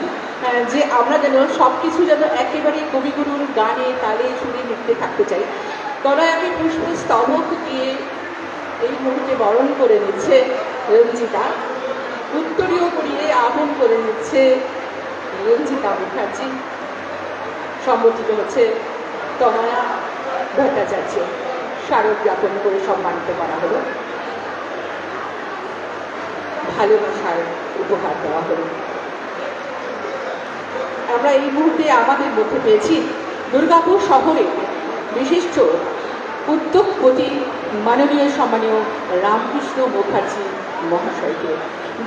যে আমরা যেন সবকিছু যেন একেবারে কবিগুরুর গানে তালে সুরে লিখতে থাকতে চাই। তনয়াকে পুষ্পস্তবক দিয়ে এই মুহূর্তে বরণ করে নিচ্ছে রঞ্জিতা, উত্তরীয় পরিয়ে আপন করে নিচ্ছে রঞ্জিতা মুখার্জি, সম্বর্ধিত হচ্ছে তনয়া ভট্টাচার্য, স্মারক জ্ঞাপন করে সম্মানিত করা হলো, ভালোবাসার উপহার দেওয়া হলো। আমরা এই মুহূর্তে আমাদের মধ্যে পেয়েছি দুর্গাপুর শহরে বিশিষ্ট উদ্যোগপতি মাননীয় সম্মানীয় রামকৃষ্ণ মুখার্জি মহাশয়কে,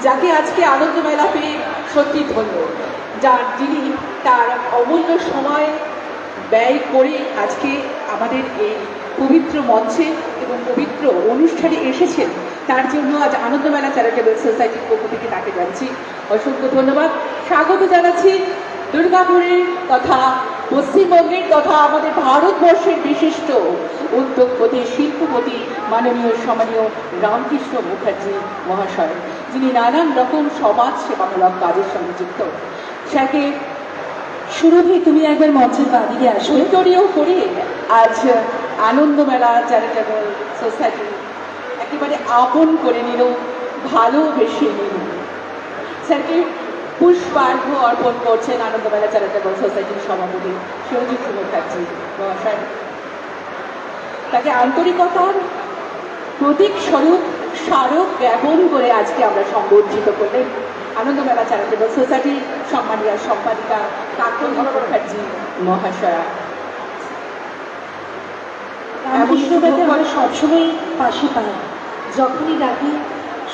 যাকে আজকে আনন্দ মেলা পেয়ে সত্যি ধন্য, যিনি তার অমূল্য সময় ব্যয় করে আজকে আমাদের এই পবিত্র মঞ্চে এবং পবিত্র অনুষ্ঠানে এসেছেন। তার জন্য আজ আনন্দমেলা চ্যারিটেবল সোসাইটির পক্ষ থেকে তাকে জানাচ্ছি অসংখ্য ধন্যবাদ, স্বাগত জানাচ্ছি। দুর্গাপুরের তথা পশ্চিমবঙ্গের তথা আমাদের ভারতবর্ষের বিশিষ্ট উদ্যোগপতি শিল্পপতি মাননীয় সম্মানীয় রামকৃষ্ণ মুখার্জি মহাশয়, যিনি নানান রকম সমাজ সেবামূলক কাজের সঙ্গে যুক্ত। স্যারকে সুরভি, তুমি একবার মঞ্চের বাদিকে আসো। উত্তরীয় করে আজ আনন্দমেলা চ্যারিটেবল সোসাইটি একেবারে আপন করে নিল, ভালোবেসে নিল। স্যারকে পুষ্পার্ঘ্য অর্পণ করছেন আনন্দমেলা চ্যারিটেবল সোসাইটির সভাপতি সুরজিৎ মুখার্জি মহাশয়। তাকে আন্তরিকতার প্রতীক স্বরূপ স্মারক জ্ঞাপন করে আজকে আমরা সম্বর্ধিত করলেন আনন্দমেলা চ্যারিটেবল সোসাইটির সম্মানীয় সম্পাদিকা কাকলি মুখার্জি মহাশয়া। রামকৃষ্ণকে আমরা সবসময় পাশে পাই, যখনই ডাকি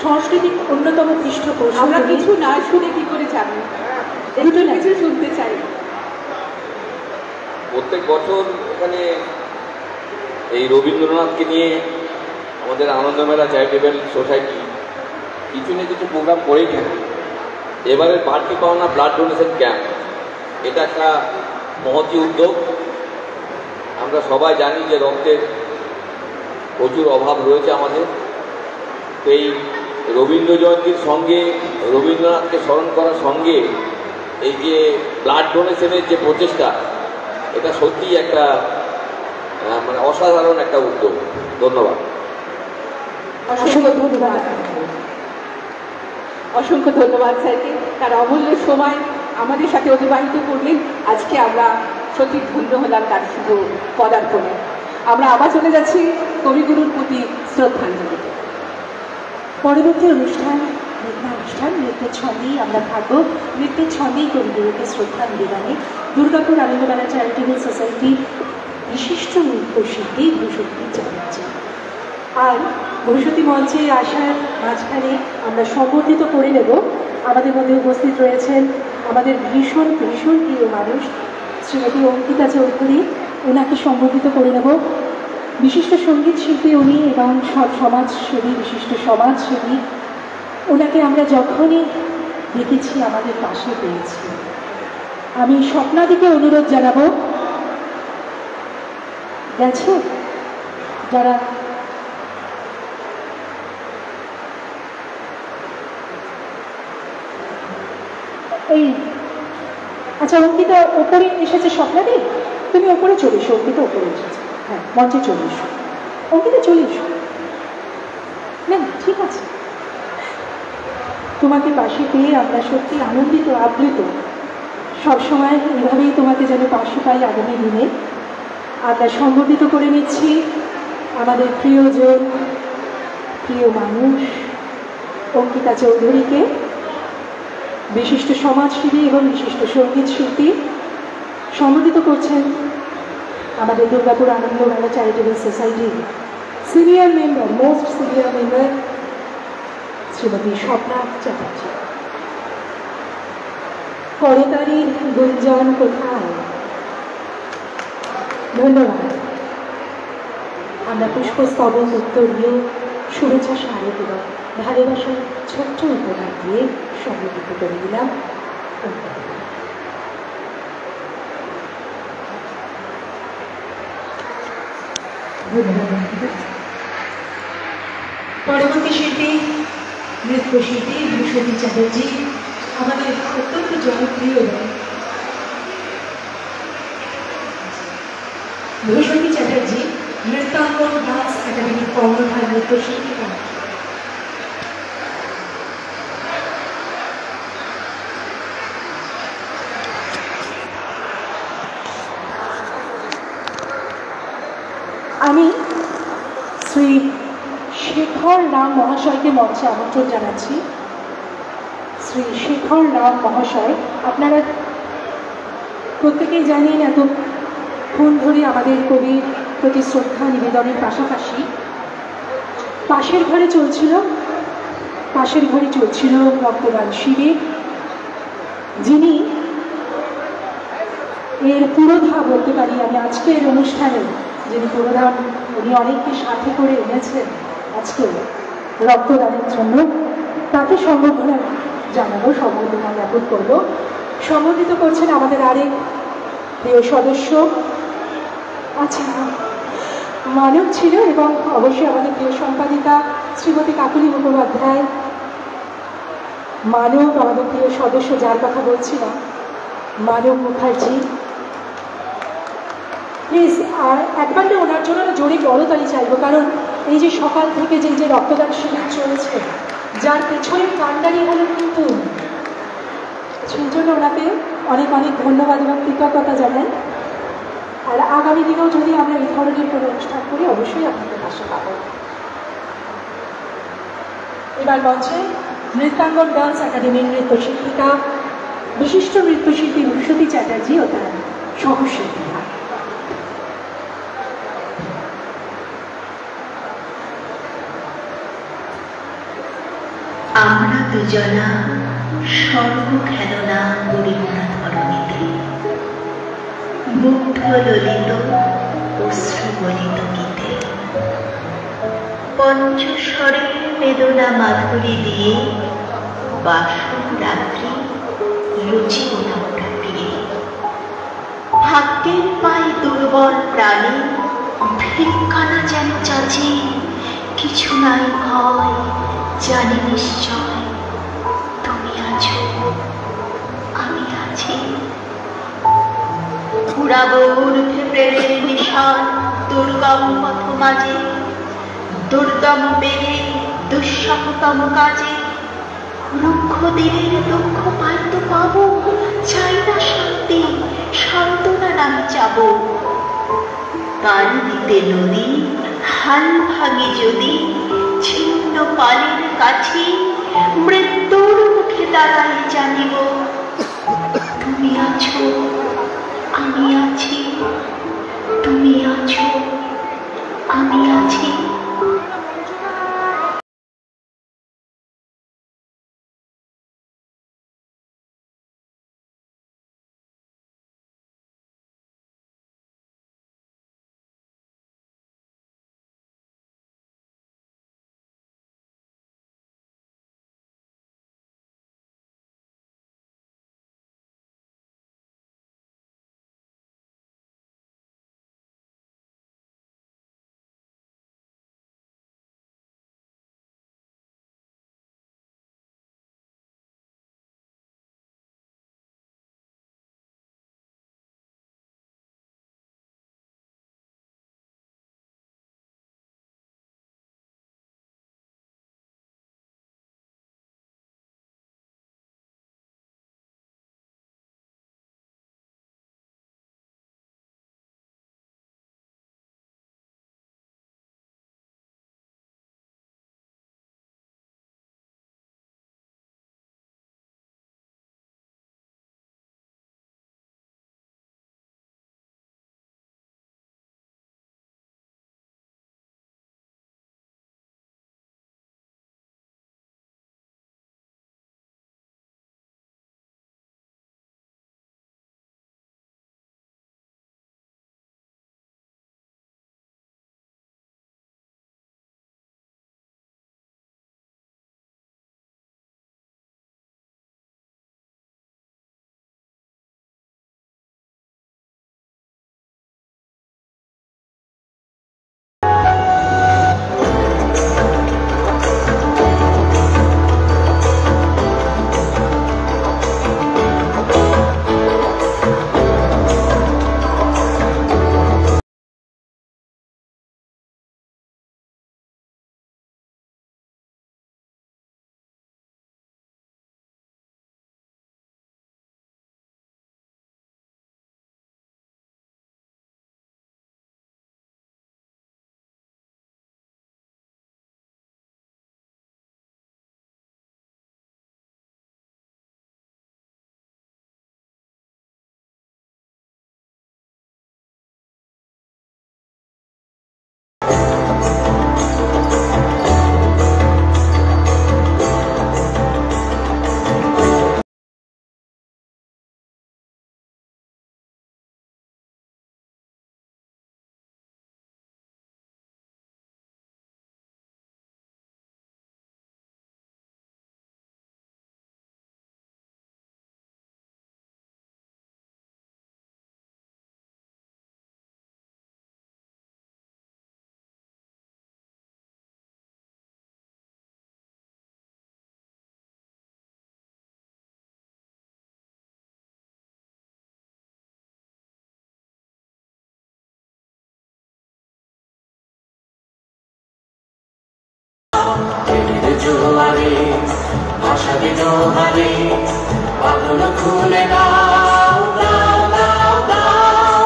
সাংস্কৃতিক অন্যতম পৃষ্ঠপোষক। আমরা কিছু না শুনে কি করে জানি, একটু কিছু শুনতে চাই। প্রত্যেক বছর এখানে এই রবীন্দ্রনাথকে নিয়ে আমাদের আনন্দমেলা চ্যারিটেবল সোসাইটি কিছু না কিছু প্রোগ্রাম করেই থাকে। এবারে বাড়তি পাওনা ব্লাড ডোনেশন ক্যাম্প, এটা একটা মহতি উদ্যোগ। আমরা সবাই জানি যে রক্তের প্রচুর অভাব রয়েছে আমাদের। তো এই রবীন্দ্র জয়ন্তীর সঙ্গে রবীন্দ্রনাথকে স্মরণ করার সঙ্গে এই যে ব্লাড ডোনেশনের যে প্রচেষ্টা, এটা সত্যিই একটা মানে অসাধারণ একটা উদ্যোগ। ধন্যবাদ। অসংখ্য ধন্যবাদ, অসংখ্য ধন্যবাদ স্যারকে, তার অমূল্য সময় আমাদের সাথে অতিবাহিত করলেন। আজকে আমরা সত্যি ধন্য হলাম তার শুধু পদার্পণে। আমরা আবার চলে যাচ্ছি কবিগুরুর প্রতি শ্রদ্ধাঞ্জলিতে। পরবর্তী অনুষ্ঠান নৃত্যের ছন্দেই আমরা থাকবো। নৃত্যের ছন্দেই কবিগুরুকে শ্রদ্ধা নিবেদনে দুর্গাপুর আনন্দমেলা চ্যারিটেবল সোসাইটির বিশিষ্ট নৃত্যশিল্পী ভূষতী চ্যাটার্জি। আর ভূষতী মঞ্চে আসার মাঝখানে আমরা সম্বর্ধিত করে নেব, আমাদের মধ্যে উপস্থিত রয়েছেন আমাদের ভীষণ ভীষণ প্রিয় মানুষ শ্রীমতী অঙ্কিতা চৌধুরী। ওনাকে সম্বর্ধিত করে নেব। বিশিষ্ট সঙ্গীত শিল্পী উনি এবং সমাজসেবী, বিশিষ্ট সমাজসেবী। ওনাকে আমরা যখনই দেখেছি আমাদের পাশে পেয়েছি। আমি স্বপ্নাদিকে অনুরোধ জানাবো, গেছে যারা এই আচ্ছা অঙ্কিতা ওপরে এসেছে। স্বপ্নাদি তুমি ওপরে চলে এসো। অঙ্কিতা ওপরে এসেছে, হ্যাঁ মঞ্চে চলে এসো। অঙ্কিতা চলে এসো। না ঠিক আছে, তোমাকে পাশে পেয়ে আমরা সত্যি আনন্দিত, আপ্লুত। সবসময় এভাবেই তোমাকে যেন পাশে পাই আগামী দিনে। আমরা সম্বোধিত করে নিচ্ছি আমাদের প্রিয়জন, প্রিয় মানুষ অঙ্কিতা চৌধুরীকে, বিশিষ্ট সমাজসেবী এবং বিশিষ্ট সঙ্গীত শিল্পী। সম্বোধিত করছেন আমাদের দুর্গাপুর আনন্দমেলা চ্যারিটেবল সোসাইটির senior member, most senior member Shrimati Swapna Chatterjee. করতালির গুঞ্জন কোথায়? ধন্যবাদ। আমরা পুষ্পস্তবক উত্তর দিয়ে শুভেচ্ছা স্মারক এবং ভালোবাসার ছোট্ট উপহার দিয়ে সম্মিলিত করে দিলাম। পরবর্তী শিল্পী নৃত্যশিল্পী ভূষণী চ্যাটার্জি, আমাদের অত্যন্ত জনপ্রিয়। ভূষণী চ্যাটার্জি নৃত্যাঙ্গন ডান্স একাডেমির কর্ণধার নৃত্যশিল্পিকা। আমি শ্রী শেখর রাম মহাশয়কে মঞ্চে আমন্ত্রণ জানাচ্ছি। শ্রী শেখর রাম মহাশয়, আপনারা প্রত্যেকেই জানেন এতক্ষণ ধরে আমাদের কবির প্রতি শ্রদ্ধা নিবেদনের পাশাপাশি পাশের ঘরে চলছিল রক্তদান শিবির, যিনি এর পুরোধা বলতে পারি আমি আজকের অনুষ্ঠানে, যিনি পুরোধান উনি অনেককে সাথে করে এনেছেন আজকে রক্তদানের জন্য, তাকে সম্বর্ধনা জানাবো, সম্বর্ধনা জ্ঞাপন করবো। সম্বোধিত করছেন আমাদের আরেক প্রিয় সদস্য, আচ্ছা মানব ছিল এবং অবশ্যই আমাদের প্রিয় সম্পাদিকা শ্রীমতী কাকুলি মুখোপাধ্যায়। মানব আমাদের প্রিয় সদস্য, যার কথা বলছিলাম, মানব মুখার্জি। প্লিজ একবার না ওনার জন্য জোরে করতালি চাইবো, কারণ এই যে সকাল থেকে যে রক্তদান শিবির চলছে, যার পেছনে কাণ্ডারি হলো কিন্তু, সেই জন্য ওনাকে অনেক অনেক ধন্যবাদ এবং কৃতজ্ঞতা জানাই। আর আগামী দিনেও যদি আমরা এই ধরনের কোনো অনুষ্ঠান করি, অবশ্যই আপনাদের পাশে পাবো। এবার মঞ্চে নৃত্যাঙ্গন ডান্স একাডেমির নৃত্যশিল্পিকা বিশিষ্ট নৃত্যশিল্পী ভূষণী চ্যাটার্জি ও তার সহশিল্পীরা। আমরা দুজনা সর্বখেলনা গরিমা ধরণীতে, মুগ্ধ ললিত অশ্রুবলিত গীতে, পঞ্চস্বরে বেদনা মাধুরী দিয়ে বাসন রাত্রি রুচি ওঠা প্রিয়ে, ভাগ্যের পায়ে দুর্বল প্রাণী ভিক্ষানা যেন চাচি, কিছু নাই ভয় জানি নিশ্চয় তুমি আছো আমি আছি। ঘুরাবো ঊর্ধ্বে প্রেমের নিশান দুর্গম পথ মাঝে, দুর্দম বেগে দুঃসহতম কাজে, রুক্ষ দিনের দুঃখ পাইতো পাবো, চাই না শান্তি সান্ত্বনা নামে যাবো। পানি দিতে নদী হাল ভাঙে যদি, ছিন্ন পানির কাছে মৃত্যুর মুখে দাঁড়াই জানিব তুমি আছো আমি আছি, তুমি আছো আমি আছি। আশা বিনোহারে বাঁধন খুলে দাও দাও দাও দাও।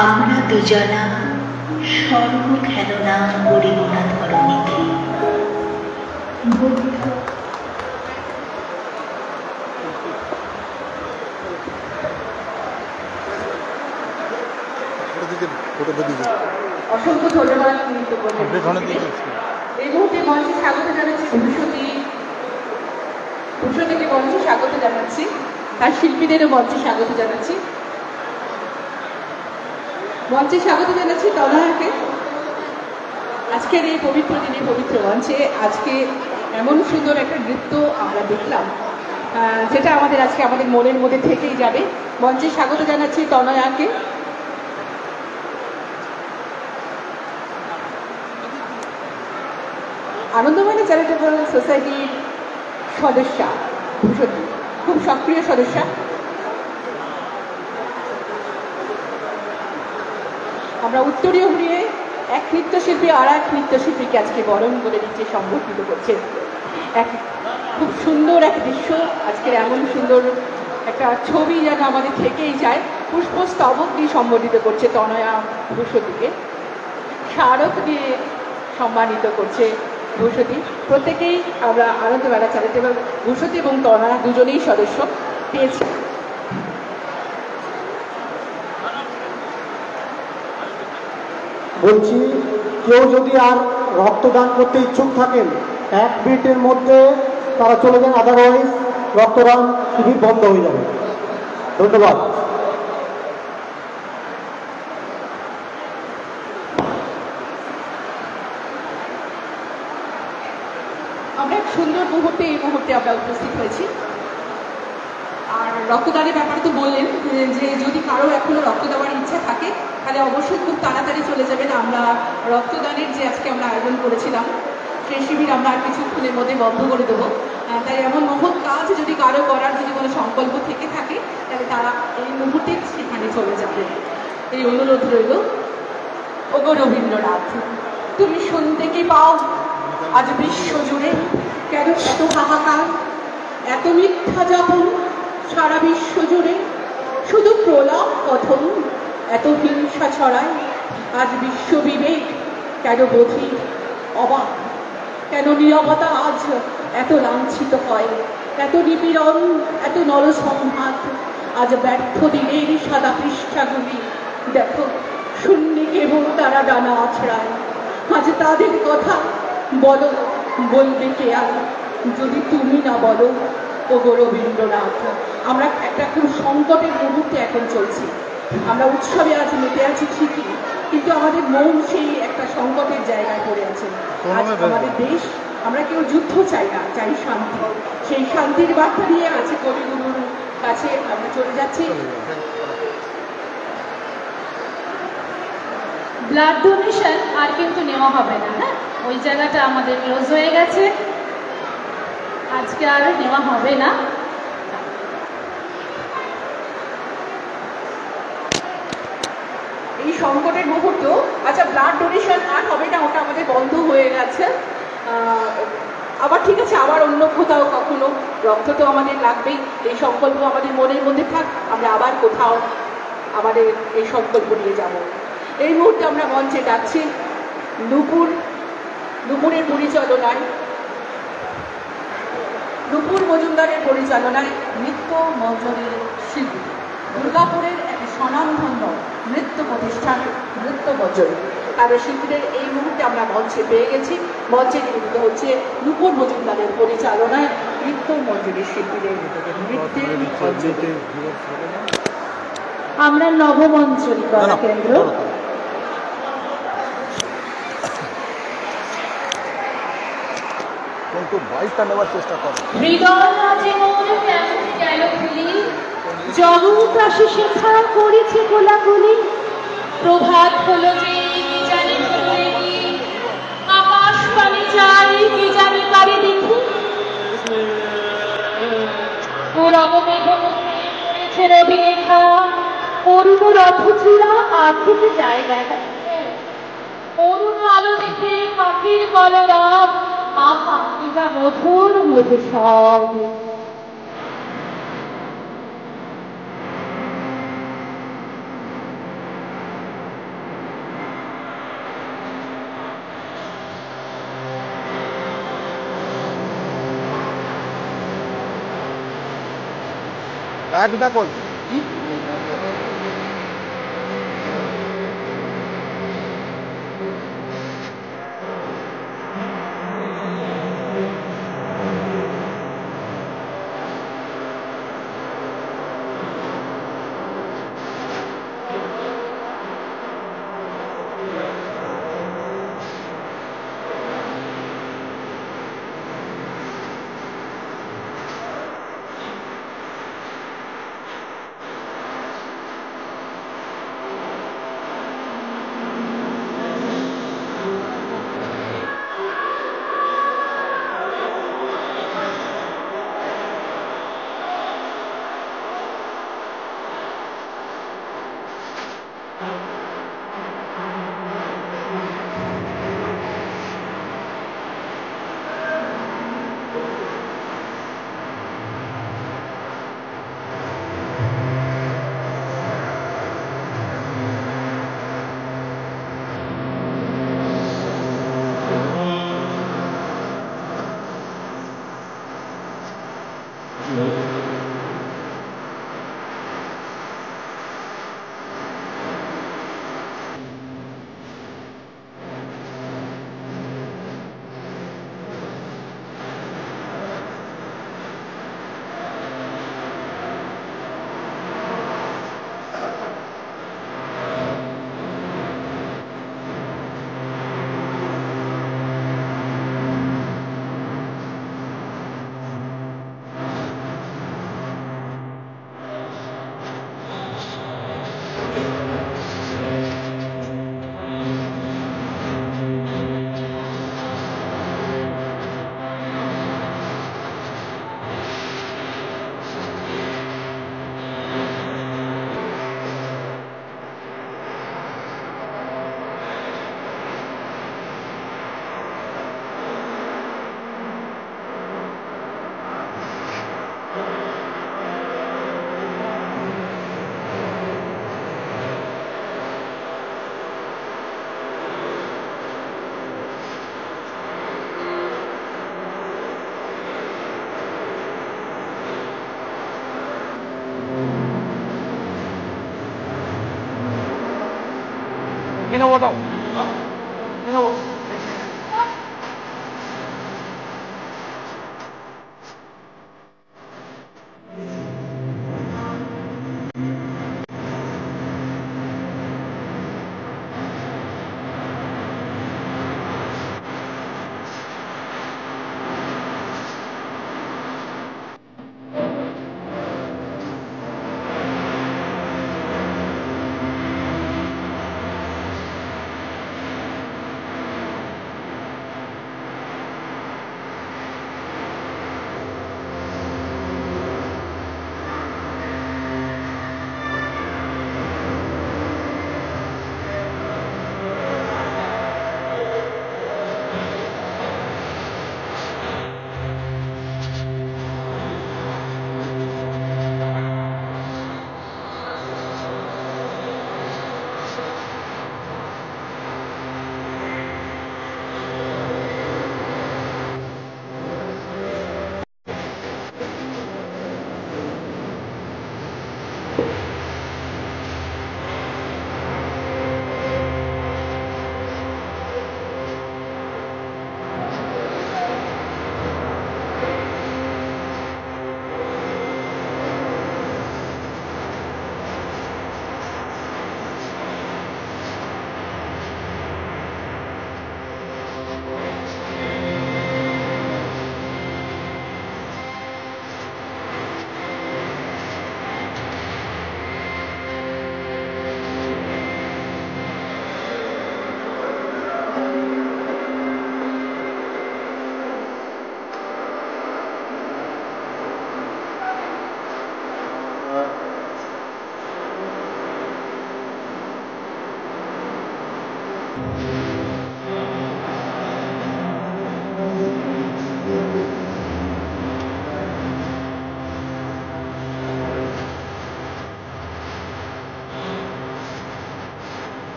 আমরা দুজনা সর্বখ্যাননা করিব না ধরণীতে। অসংখ্য ধন্যবাদ এই মুহূর্তে মঞ্চে স্বাগত জানাচ্ছি ভূষণীকে মঞ্চে স্বাগত জানাচ্ছি, তার শিল্পীদেরও মঞ্চে স্বাগত জানাচ্ছি। মঞ্চে স্বাগত জানাচ্ছি তনয়াকে। আজকের এই পবিত্র দিনে পবিত্র মঞ্চে আজকে এমন সুন্দর একটা নৃত্য আমরা দেখলাম, যেটা আমাদের আজকে আমাদের মনের মধ্যে থেকেই যাবে। মঞ্চে স্বাগত জানাচ্ছি তনয়াকে। আনন্দময়ী চ্যারিটেবল সোসাইটির সদস্যা ভূষণী, খুব সক্রিয় সদস্যা। আমরা উত্তরীয় ঘুরিয়ে এক নৃত্যশিল্পী আর এক নৃত্যশিল্পীকে আজকে বরণ করে নিচে সংগঠিত করছে। এক খুব সুন্দর এক দৃশ্য, আজকের এমন সুন্দর একটা ছবি যেন আমাদের থেকেই যায়। পুষ্পস্তবক দিয়ে সম্বোধিত করছে তনয়া ভূষণীকে, স্মারক দিয়ে সম্মানিত করছে ভূষণী। প্রত্যেকেই আমরা আনন্দমেলা চ্যারিটেবল ভূষণী এবং তনয়া দুজনেই সদস্য পেয়েছি। বলছি, কেউ যদি আর রক্তদান করতে ইচ্ছুক থাকেন 1 মিনিটের মধ্যে তারা চলে যান, আদারওয়াইজ রক্তদান শিবির বন্ধ হয়ে যাবে। ধন্যবাদ। আমরা এক সুন্দর মুহূর্তে এই মুহূর্তে আমরা উপস্থিত হয়েছি। আর রক্তদানের ব্যাপারে তো বললেন যে যদি কারো এখনো রক্ত দেওয়ার ইচ্ছা থাকে তাহলে অবশ্যই খুব তাড়াতাড়ি চলে যাবেন। আমরা রক্তদানের যে আজকে আমরা আয়োজন করেছিলাম সেই শিবির আমরা আর কিছুক্ষণের মধ্যে বন্ধ করে দেবো। তাই এমন মহৎ কাজ যদি কারো করার যদি কোনো সংকল্প থেকে থাকে তাহলে তারা এই মুহূর্তে সেখানে চলে যাবেন, এই অনুরোধ রইল। ওগো রবীন্দ্রনাথ, তুমি শুনতে কি পাও আজ বিশ্ব জুড়ে কেন এত হাহাকার, এত মিথ্যা যাপন সারা বিশ্ব জুড়ে? শুধু প্রলাপ কথন এত হিংসা ছড়ায়, আজ বিশ্ব বিবেক কেন বধির অবাক, কেন নীরবতা আজ এত লাঞ্ছিত হয়, এত নিপীড়ন এত নরসংঘাত, আজ ব্যর্থ দিনের সাদা পৃষ্ঠাগুলি দেখো শূন্যে কেবল তারা ডানা আছড়ায়। আজ তাদের কথা বলো, বলবে কে আর যদি তুমি না বলো? ওগো রবীন্দ্রনাথ, আমরা একটা খুব সংকটের মুহূর্তে এখন চলছি। আমরা উৎসবে আজ মেতে আছি ঠিকই, কিন্তু আমাদের মন সেই একটা সংকটের জায়গায় পড়ে আছে। আজ আমাদের দেশ, আমরা কেউ যুদ্ধ চাই না, চাই শান্তি। সেই শান্তির বার্তা নিয়ে আছে কবিগুরুর কাছে আমরা চলে যাচ্ছি। ব্লাড ডোনেশন আর কিন্তু নেওয়া হবে না, হ্যাঁ, ওই জায়গাটা আমাদের ক্লোজ হয়ে গেছে, আজকে আর নেওয়া হবে না। এই সংকটের মুহূর্ত, আচ্ছা ব্লাড ডোনেশন আর হবে না, ওটা আমাদের বন্ধ হয়ে গেছে। আবার ঠিক আছে, আবার অন্য কোথাও কখনো রক্ত তো আমাদের লাগবেই, এই সংকল্প আমাদের মনের মধ্যে থাক, আমরা আবার কোথাও আমাদের এই সংকল্প নিয়ে যাব। এই মুহূর্তে আমরা মঞ্চে ডাকছি নুপুরের পরিচালনায়, নুপুর মজুমদারের পরিচালনায় নৃত্য মঞ্জুরির শিল্পী, দুর্গাপুরের এক স্বনামধন্য নৃত্য প্রতিষ্ঠান নৃত্য মঞ্জুরি, তাদের শিল্পীদের এই মুহূর্তে আমরা মঞ্চে পেয়ে গেছি। মঞ্চে নিবেদিত হচ্ছে নুপুর মজুমদারের পরিচালনায় নৃত্য মঞ্জুরির শিল্পীদের নৃত্যের মঞ্জুরি। আমরা নবমঞ্জুরি কলা কেন্দ্র নেওয়ার চেষ্টা করো। হৃদয় রাজে মোর কেমন গেল খুলি, জগৎ রাশি শিখা করেছে কোলাকুলি, প্রভাত হলো যে কি জানি আকাশ পানে যায় দেখছেন অভিনেতা অরুণ রথচূড়া আখিতে জায়গা অরুণ আলো দেখে পাখির কলরব আহা কিবা মধুর মধু সব দুটা কোন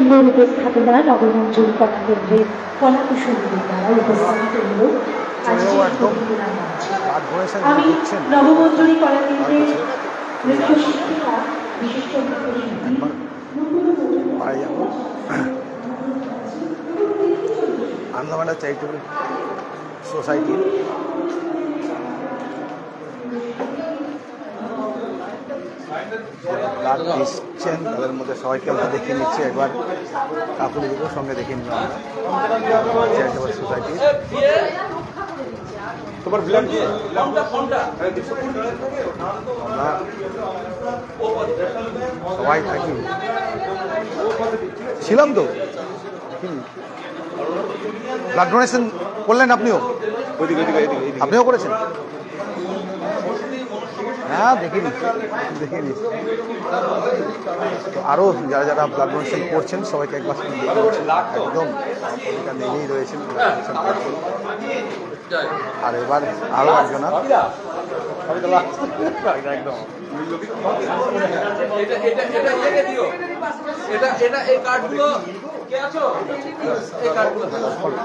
সুন্দর উপস্থাপনা নবমঞ্জুরি কলা কেন্দ্রের কলাকুশলীদের দ্বারা উপস্থাপিত হল আমি নবমঞ্জুরি কলা কেন্দ্রের নৃত্য শিক্ষিকা বিশিষ্ট আনন্দমেলা চ্যারিটেবল সোসাইটি ব্লাড দিচ্ছেন, তাদের মধ্যে সবাইকে আমরা দেখিয়ে নিচ্ছি। একবার কাকুলিদেরও সঙ্গে দেখিয়ে নিলাম চ্যারিটেবল সোসাইটি। তোমার ব্লাড আমরা সবাই থাকি, ছিলাম তো। ব্লাড ডোনেশন করলেন আপনিও? আপনিও করেছেন? হ্যাঁ, দেখিনি। আরও যারা যারা ব্লাড ডোনেশন করছেন সবাইকে একবার একদম নেমেই রয়েছেন। আর এবার আরও একজন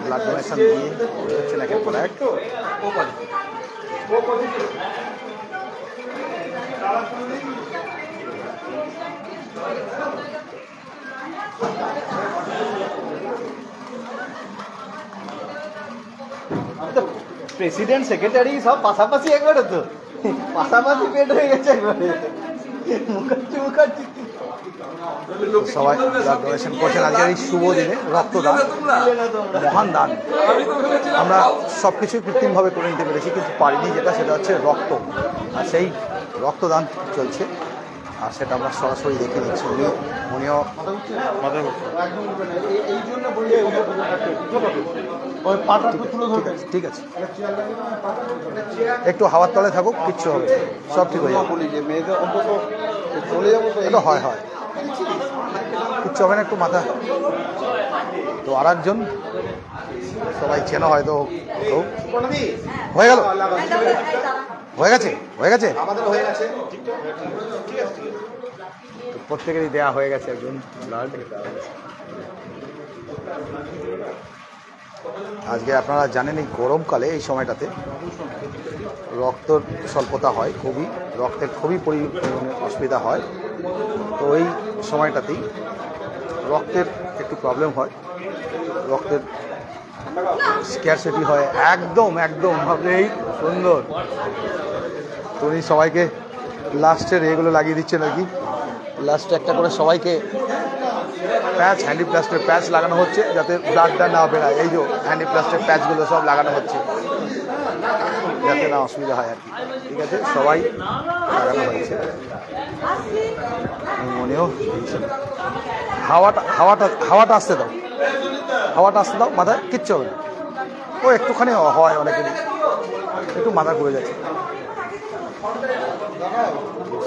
ব্লাড ডোনেশন দিয়ে হচ্ছেন একের পর এক। প্রেসিডেন্ট সেক্রেটারি সব পাশাপাশি একবারে, তো পাশাপাশি পেট হয়ে গেছে একবারে। সবাই ব্লাড ডোনেশন করছেন আজকের এই শুভ দিনে। রক্তদান মহান দান। আমরা সব কিছুই কৃত্রিমভাবে করে নিতে পেরেছি, কিন্তু পারিনি যেটা, সেটা হচ্ছে রক্ত। আর সেই রক্তদান চলছে, আর সেটা আমরা সরাসরি দেখে নিচ্ছি। উনিও ঠিক আছে, একটু হাওয়ার তলে থাকুক, কিচ্ছু হবে, সব ঠিক হয়ে যাবে। এটা হয় কিচ্ছু হবে না, একটু মাথা। তো আর একজন সবাই চেনা হয়তো, হয়ে গেল, হয়ে গেছে প্রত্যেকেরই দেয়া হয়ে গেছে একজন ব্লাড। আজকে আপনারা জানেন এই গরমকালে এই সময়টাতে রক্তর স্বল্পতা হয়, রক্তের খুবই পরিমাণে অসুবিধা হয়। তো এই সময়টাতেই রক্তের একটু প্রবলেম হয়, রক্তের স্ক্যারসিটি হয়। একদম ভাবে এই সুন্দর। তো উনি সবাইকে লাস্টের এগুলো লাগিয়ে দিচ্ছেন আর কি। লাস্টে একটা করে সবাইকে প্যাচ, হ্যান্ডি প্লাস্টের প্যাচ লাগানো হচ্ছে, যাতে ব্লাডটা না বেরায়। এই যে হ্যান্ডি প্লাস্টের প্যাচগুলো সব লাগানো হচ্ছে, যাতে না অসুবিধা হয় আর কি। ঠিক আছে, সবাই লাগানো হয়েছে। মনেও হাওয়াটা আসতে দাও, মাথায় কিচ্ছু হবে না। ও একটুখানি হয় অনেকেরই, একটু মাথা ঘুরে যাচ্ছে।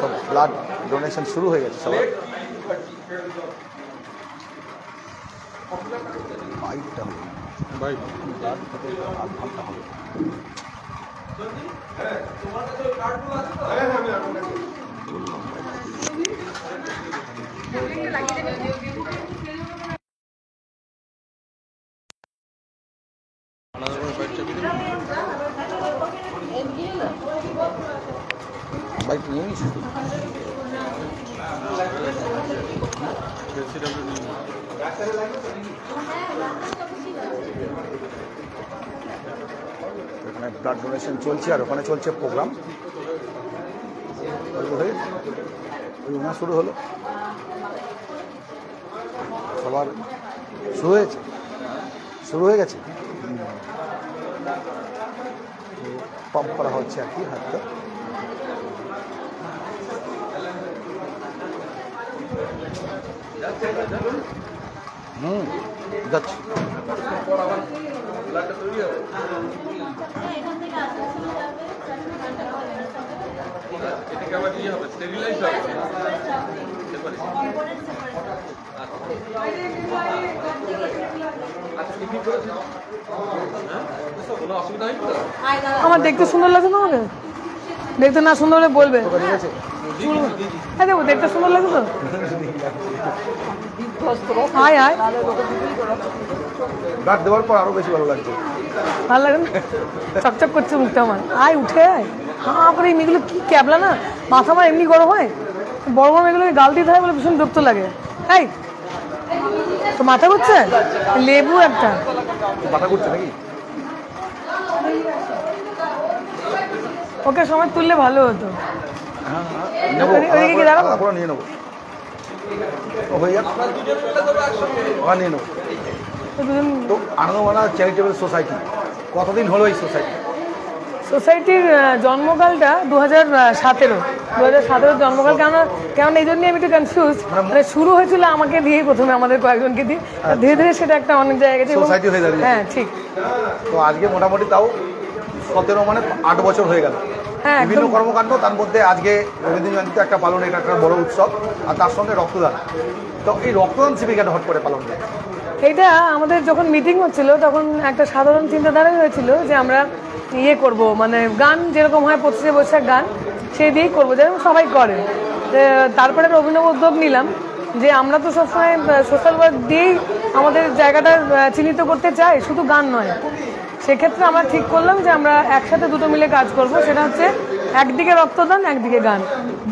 সব ব্লাড ডোনেশন শুরু হয়ে গেছে সবাই। বাইক নিয়ে নিস এখানে ব্লাড ডোনেশন চলছে, আর ওখানে চলছে প্রোগ্রাম। ওই শুরু হলো, সবার শুরু হয়ে গেছে। পাম্প করা হচ্ছে আর কি হাতটা। যাচ্ছে। আমার দেখতে সুন্দর লাগছে না, আমাকে দেখতে না সুন্দর হলে বলবে। হ্যাঁ দেবো, দেখতে সুন্দর লাগে তো। আয় আয়, ব্লাড দেওয়ার পর আরো বেশি ভালো লাগছে। ভালো লাগে না? চকচক করছে মুখটা আমার। আয় উঠে আয়। হ্যাঁ করে এই মেয়েগুলো কি ক্যাবলা না, মাথা আমার এমনি গরম হয়, বড় বড় মেয়েগুলোকে গাল দিতে হয় বলে ভীষণ বিরক্ত লাগে। তাই তো মাথা ঘুরছে, লেবু একটা মাথা ঘুরছে নাকি? ওকে সময় তুললে ভালো হতো। নেবো, ওইদিকে কি দাঁড়াবো? পুরো নিয়ে নেবো, হয়ে যাক, নিয়ে নেবো। তো আনন্দমেলা চ্যারিটেবল সোসাইটি কতদিন হলো এই সোসাইটি? সোসাইটির জন্মকালটা 2017 জন্মকাল। কেন এই জন্যই আমি একটু কনফিউজ, মানে শুরু হয়েছিল আমাকে দিয়েই প্রথমে, আমাদের কয়েকজনকে দিয়ে, ধীরে ধীরে সেটা একটা অনেক জায়গায় সোসাইটি হয়ে যাবে। হ্যাঁ ঠিক। তো আজকে মোটামুটি তাও 17 মানে 8 বছর হয়ে গেল। হ্যাঁ, বিভিন্ন কর্মকাণ্ড, তার মধ্যে আজকে রবীন্দ্র জয়ন্তী একটা পালন, এটা একটা বড় উৎসব, আর তার সঙ্গে রক্তদান। তো এই রক্তদান শিবির হট করে পালন করে এইটা আমাদের যখন মিটিং হচ্ছিল তখন একটা সাধারণ চিন্তাধারাই হয়েছিল যে আমরা ইয়ে করব, মানে গান যেরকম হয় 25শে বৈশাখ গান, সেই দিয়েই করবো যেরকম সবাই করে। তারপরে অভিনব উদ্যোগ নিলাম যে আমরা তো সবসময় সোশ্যাল ওয়ার্ক দিয়েই আমাদের জায়গাটা চিহ্নিত করতে চাই, শুধু গান নয়। সেক্ষেত্রে আমরা ঠিক করলাম যে আমরা একসাথে দুটো মিলে কাজ করব, সেটা হচ্ছে একদিকে রক্তদান, একদিকে গান,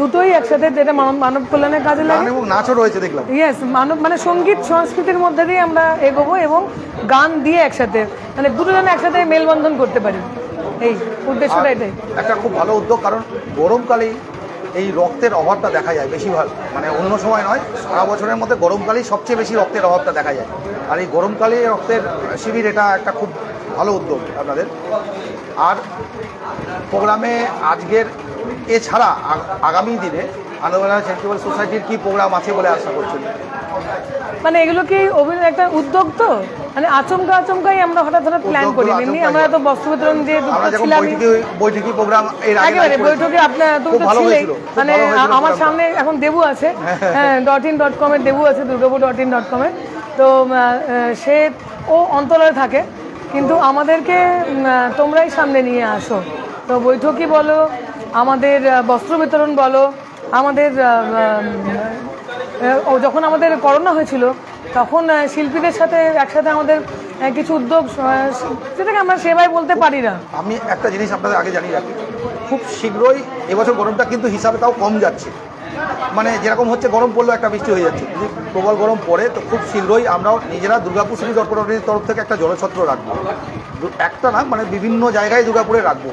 দুটোই একসাথে, যেটা মানব কল্যাণের কাজে লাগে। এবং নাচও রয়েছে দেখলাম। ইয়েস, মানে সঙ্গীত সংস্কৃতির মধ্যে দিয়ে আমরা এগোবো এবং গান দিয়ে একসাথে, মানে দুটো জন একসাথে মেলবন্ধন করতে পারি, এই উদ্দেশ্যটা এটাই। একটা খুব ভালো উদ্যোগ, কারণ গরমকালেই এই রক্তের অভাবটা দেখা যায় বেশিরভাগ, মানে অন্য সময় নয়, সারা বছরের মধ্যে গরমকালেই সবচেয়ে বেশি রক্তের অভাবটা দেখা যায়। আর এই গরমকালে রক্তের শিবির, এটা একটা খুব ভালো উদ্যোগ আপনাদের। আর প্রোগ্রামে আজকের এছাড়া আগামী দিনে আনন্দমেলা চ্যারিটেবল সোসাইটির কি প্রোগ্রাম আছে বলে আশা করছেন? মানে এগুলো কি অভিনয় একটা উদ্যোগ, তো মানে আচমকাই আমরা হঠাৎ প্ল্যান করি। এমনি আমরা তো বস্ত্র বিতরণ যে বৈঠকি প্রোগ্রাম একেবারে বৈঠকে আপনার তুমি তো ছিলেই, মানে আমার সামনে এখন দেবু আছে, .in.com এর দেবু আছে, durgapur.in.com এর। তো সে ও অন্তরালে থাকে, কিন্তু আমাদেরকে তোমরাই সামনে নিয়ে আসো। তো বৈঠকি বলো, আমাদের বস্ত্র বিতরণ বলো, আমাদের যখন আমাদের করোনা হয়েছিল তখন শিল্পীদের সাথে একসাথে আমাদের কিছু উদ্যোগ, যেটাকে আমরা সেবাই বলতে পারি না। আমি একটা জিনিস আপনাদের আগে জানিয়ে রাখি, খুব শীঘ্রই এবছর গরমটা কিন্তু হিসাবে তাও কম যাচ্ছে, মানে যেরকম হচ্ছে গরম পড়লেও একটা বৃষ্টি হয়ে যাচ্ছে, যদি প্রবল গরম পড়ে তো খুব শীঘ্রই আমরাও নিজেরা দুর্গাপুর সিটি কর্পোরেশনের তরফ থেকে একটা জলছত্র রাখবো, একটা না মানে বিভিন্ন জায়গায় দুর্গাপুরে রাখবো।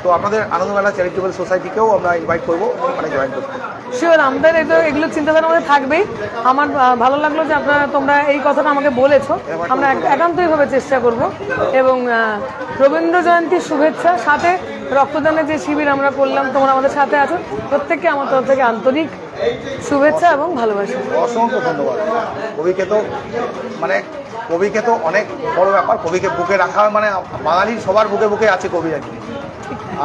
তো আপনাদের আনন্দমেলা চ্যারিটেবল সোসাইটিকেও আমরা ইনভাইট করবো ওখানে জয়েন করতে। শিওর, আমাদের এগুলো চিন্তাধারা আমাদের থাকবেই। আমার ভালো লাগলো যে তোমরা এই কথাটা আমাকে বলেছো, আমরা একান্তইভাবে চেষ্টা করব। এবং রবীন্দ্র জয়ন্তীর শুভেচ্ছা, সাথে রক্তদানের যে শিবির আমরা করলাম, তোমরা আমাদের সাথে আছো, প্রত্যেককে আমার তরফ থেকে আন্তরিক শুভেচ্ছা এবং ভালোবাসা। অসংখ্য ধন্যবাদ। কবিকে তো অনেক বড় ব্যাপার, কবিকে বুকে রাখা মানে বাঙালির সবার বুকে বুকে আছে কবি আর কি।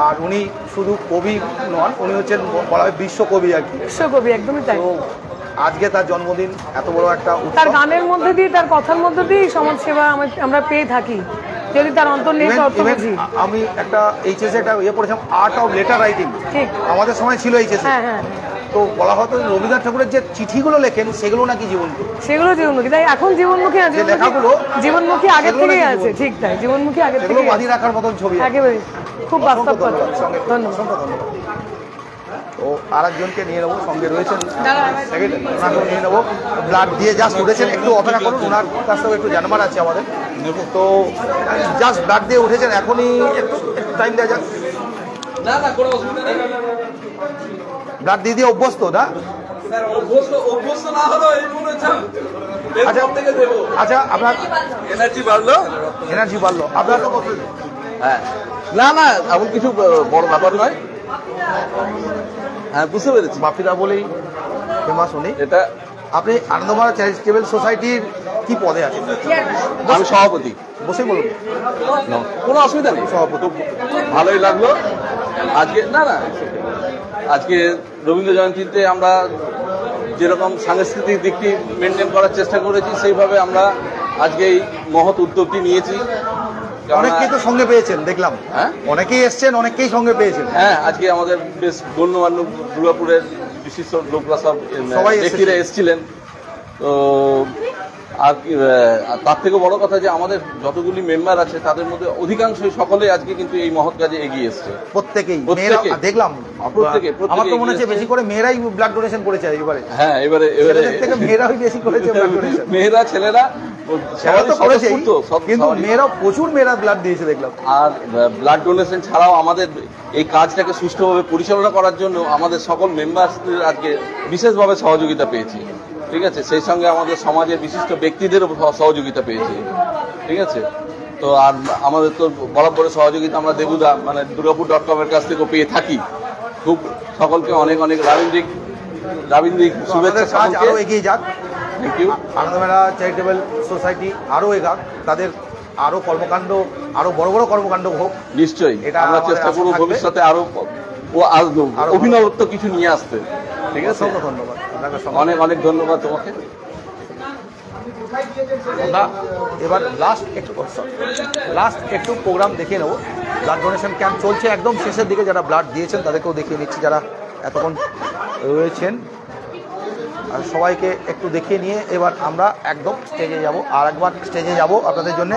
আর উনি শুধু কবি নন, উনি হচ্ছেন বলা হয় বিশ্বকবি আর কি। বিশ্বকবি, একদমই তাই। তো আজকে তার জন্মদিন, এত বড় একটা উৎসব, তার গানের মধ্যে দিয়ে, তার কথার মধ্যে দিয়ে সমাজ সেবা আমরা পেয়ে থাকি, যদি তার অন্তর্নিহিত অর্থ বুঝি। আমি একটা এইচএসে একটা পড়েছিলাম, আর্ট অফ লেটার রাইটিং, ঠিক আমাদের সময় ছিল এইচএসে। হ্যাঁ, তো বলা হতো রবীন্দ্রনাথ ঠাকুরের যে চিঠিগুলো লেখেন সেগুলো নাকি জীবনমুখী, সেগুলো জীবনমুখী। তাই এখন জীবনমুখী আছে, লেখাগুলো জীবনমুখী আগে থেকেই আছে। ঠিক তাই, জীবনমুখী আগে থেকে বাঁধিয়ে রাখার মতন ছবি, একেবারে খুব বাস্তব কথা। ধন্যবাদ। তো আর একজনকে নিয়ে নেবো, সঙ্গে রয়েছেন সেক্রেটারি, ওনাকেও নিয়ে নেবো। ব্লাড দিয়ে জাস্ট উঠেছেন, একটু অপেক্ষা করুন, ওনার কাছ থেকে একটু জানবার আছে আমাদের। তো জাস্ট ব্লাড দিয়ে উঠেছেন, এখনই একটু টাইম দেওয়া যাক। না কোনো অসুবিধা নেই, ব্লাড দিয়ে দিয়ে অভ্যস্ত না? অভ্যস্ত না হলো এই মনে হচ্ছে থেকে দেবো। আচ্ছা, আপনার এনার্জি বাড়লো আপনার? হ্যাঁ, না এমন কিছু বড় ব্যাপার নয়। হ্যাঁ, বুঝতে পেরেছি। মাফিদা বলেই ফেমাস উনি। এটা আপনি আনন্দমেলা চ্যারিটেবল সোসাইটির কি পদে আছেন? আমি সভাপতি। বসে বলুন, কোনো অসুবিধা নেই। সভাপতি ভালোই লাগলো আজকে। না আজকে রবীন্দ্র জয়ন্তীতে আমরা যেরকম সাংস্কৃতিক দিকটি মেনটেন করার চেষ্টা করেছি, সেইভাবে আমরা আজকে এই মহৎ উদ্যোগটি নিয়েছি। অনেকেই তো সঙ্গে পেয়েছেন দেখলাম। হ্যাঁ, অনেকেই এসছেন, অনেকেই সঙ্গে পেয়েছেন। হ্যাঁ, আজকে আমাদের বেশ গণ্যমান্য দুর্গাপুরের বিশিষ্ট লোকরা সব সবাই ব্যক্তিরা এসেছিলেন। তো আর তার থেকে বড় কথা যে আমাদের যতগুলি মেম্বার আছে তাদের মধ্যে অধিকাংশই সকলে আজকে কিন্তু এই মহৎ কাজে এগিয়ে এসছে। প্রত্যেকেই দেখলাম, আমার তো মনে হচ্ছে বেশি করে মেয়েরাই ব্লাড ডোনেশন করেছে এবারে। হ্যাঁ, এবারে থেকে মেয়েরাই বেশি করেছে ব্লাড ডোনেশন। মেয়েরা ছেলেরা কিন্তু মেয়েরাও প্রচুর মেয়েরা ব্লাড দিয়েছে দেখলাম। আর ব্লাড ডোনেশন ছাড়াও আমাদের এই কাজটাকে সুষ্ঠুভাবে পরিচালনা করার জন্য আমাদের সকল মেম্বারদের আজকে বিশেষভাবে সহযোগিতা পেয়েছি। ঠিক আছে, সেই সঙ্গে আমাদের সমাজের বিশিষ্ট ব্যক্তিদেরও সহযোগিতা পেয়েছি। ঠিক আছে, তো আর আমাদের তো বরাবরের সহযোগিতা আমরা দেবুদা মানে দুর্গাপুর.com এর কাছ থেকেও পেয়ে থাকি। খুব সকলকে অনেক অনেক রাবীন্দ্রিক শুভেচ্ছা। আরো এগিয়ে যাক, thank you. Anandamela Charitable Society আরো এগাক, তাদের আরো কর্মকাণ্ড, আরো বড় বড় কর্মকাণ্ড হোক। নিশ্চয়ই আমরা চেষ্টা করব ভবিষ্যতে আরো অভিনবত্ব কিছু নিয়ে আসতে। ঠিক আছে, ধন্যবাদ, অনেক অনেক ধন্যবাদ তোমাকে। আমরা এবার লাস্ট একটু প্রোগ্রাম দেখিয়ে নেবো। ব্লাড ডোনেশন ক্যাম্প চলছে একদম শেষের দিকে, যারা ব্লাড দিয়েছেন তাদেরকেও দেখিয়ে নিচ্ছি, যারা এতক্ষণ রয়েছেন আর সবাইকে একটু দেখিয়ে নিয়ে এবার আমরা একদম স্টেজে যাব। আর একবার স্টেজে যাব আপনাদের জন্য।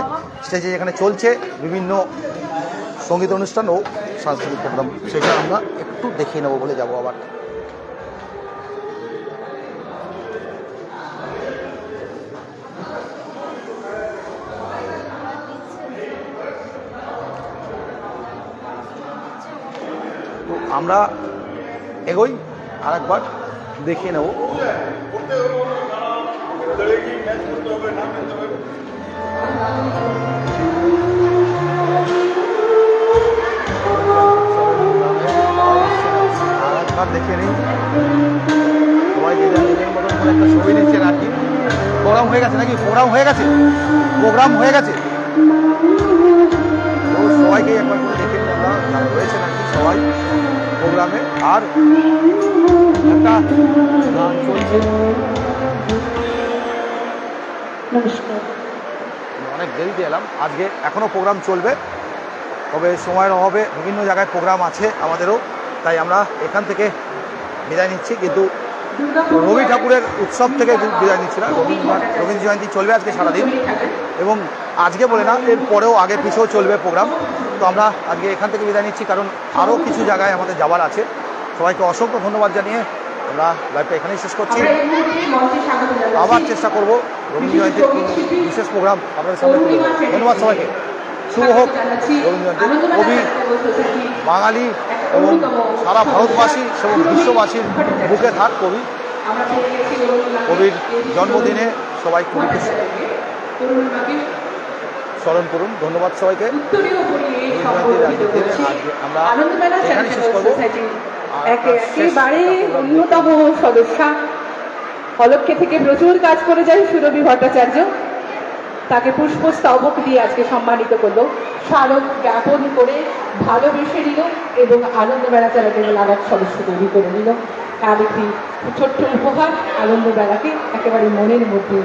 স্টেজে যেখানে চলছে বিভিন্ন সঙ্গীত অনুষ্ঠান ও সাংস্কৃতিক প্রোগ্রাম, সেটা আমরা একটু দেখিয়ে নেবো বলে যাব আবার। তো আমরা এগোই, আর একবার দেখিয়ে নেব। দেখে নিই সবাই যে যার নিজের মতন করে একটা ছবি নিচ্ছেন আর কি। প্রোগ্রাম হয়ে গেছে নাকি? প্রোগ্রাম হয়ে গেছে তো সবাইকে একবার করে দেখে নিই আমরা যারা রয়েছেন আর কি সবাই প্রোগ্রামে। আর একটা গান চলছে। অনেক দেরিতে এলাম, আজকে এখনো প্রোগ্রাম চলবে, তবে সময়ের অভাবে বিভিন্ন জায়গায় প্রোগ্রাম আছে আমাদেরও, তাই আমরা এখান থেকে বিদায় নিচ্ছি। কিন্তু রবি ঠাকুরের উৎসব থেকে বিদায় নিচ্ছি না, রবীন্দ্র জয়ন্তী চলবে আজকে সারাদিন, এবং আজকে বলে না এর পরেও আগে পিছেও চলবে প্রোগ্রাম। তো আমরা আজকে এখান থেকে বিদায় নিচ্ছি, কারণ আরও কিছু জায়গায় আমাদের যাওয়ার আছে। সবাইকে অসংখ্য ধন্যবাদ জানিয়ে আমরা লাইভটা এখানেই শেষ করছি। আবার চেষ্টা করব রবীন্দ্র জয়ন্তীর বিশেষ প্রোগ্রাম আপনাদের সামনে তুলে ধরার। ধন্যবাদ সবাইকে। শুভ হোক রবীন্দ্র জয়ন্তী। কবি বাঙালি এবং সারা ভারতবাসী এবং বিশ্ববাসীর বুকে থাক কবি। কবির জন্মদিনে সবাই কবিকে স্মরণ করুন। ধন্যবাদ সবাইকে। আমরা এখানে শেষ করবো। একেবারে অন্যতম সদস্যা, অলক্ষ্যে থেকে প্রচুর কাজ করে যায় সুরভি ভট্টাচার্য, তাকে পুষ্পস্তবক দিয়ে আজকে সম্মানিত করলো, স্মারক জ্ঞাপন করে ভালোবেসে নিল এবং আনন্দমেলা চ্যারিটেবল আবার সদস্য তৈরি করে নিল। আর একটি ছোট্ট উপহার আনন্দমেলাকে একেবারে মনের মধ্যে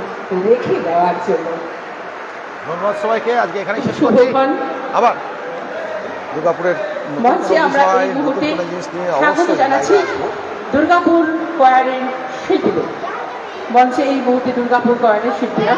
রেখে দেওয়ার জন্য। ধন্যবাদ সবাইকে। আজকে এখানে শেষ করছি। আবার দুর্গাপুরের মঞ্চে আমরা এই মুহূর্তে স্বাগত জানাচ্ছি দুর্গাপুর কোয়ারের শিল্পীদের। মঞ্চে এই মুহূর্তে দুর্গাপুর কোয়ারের শিল্পীরা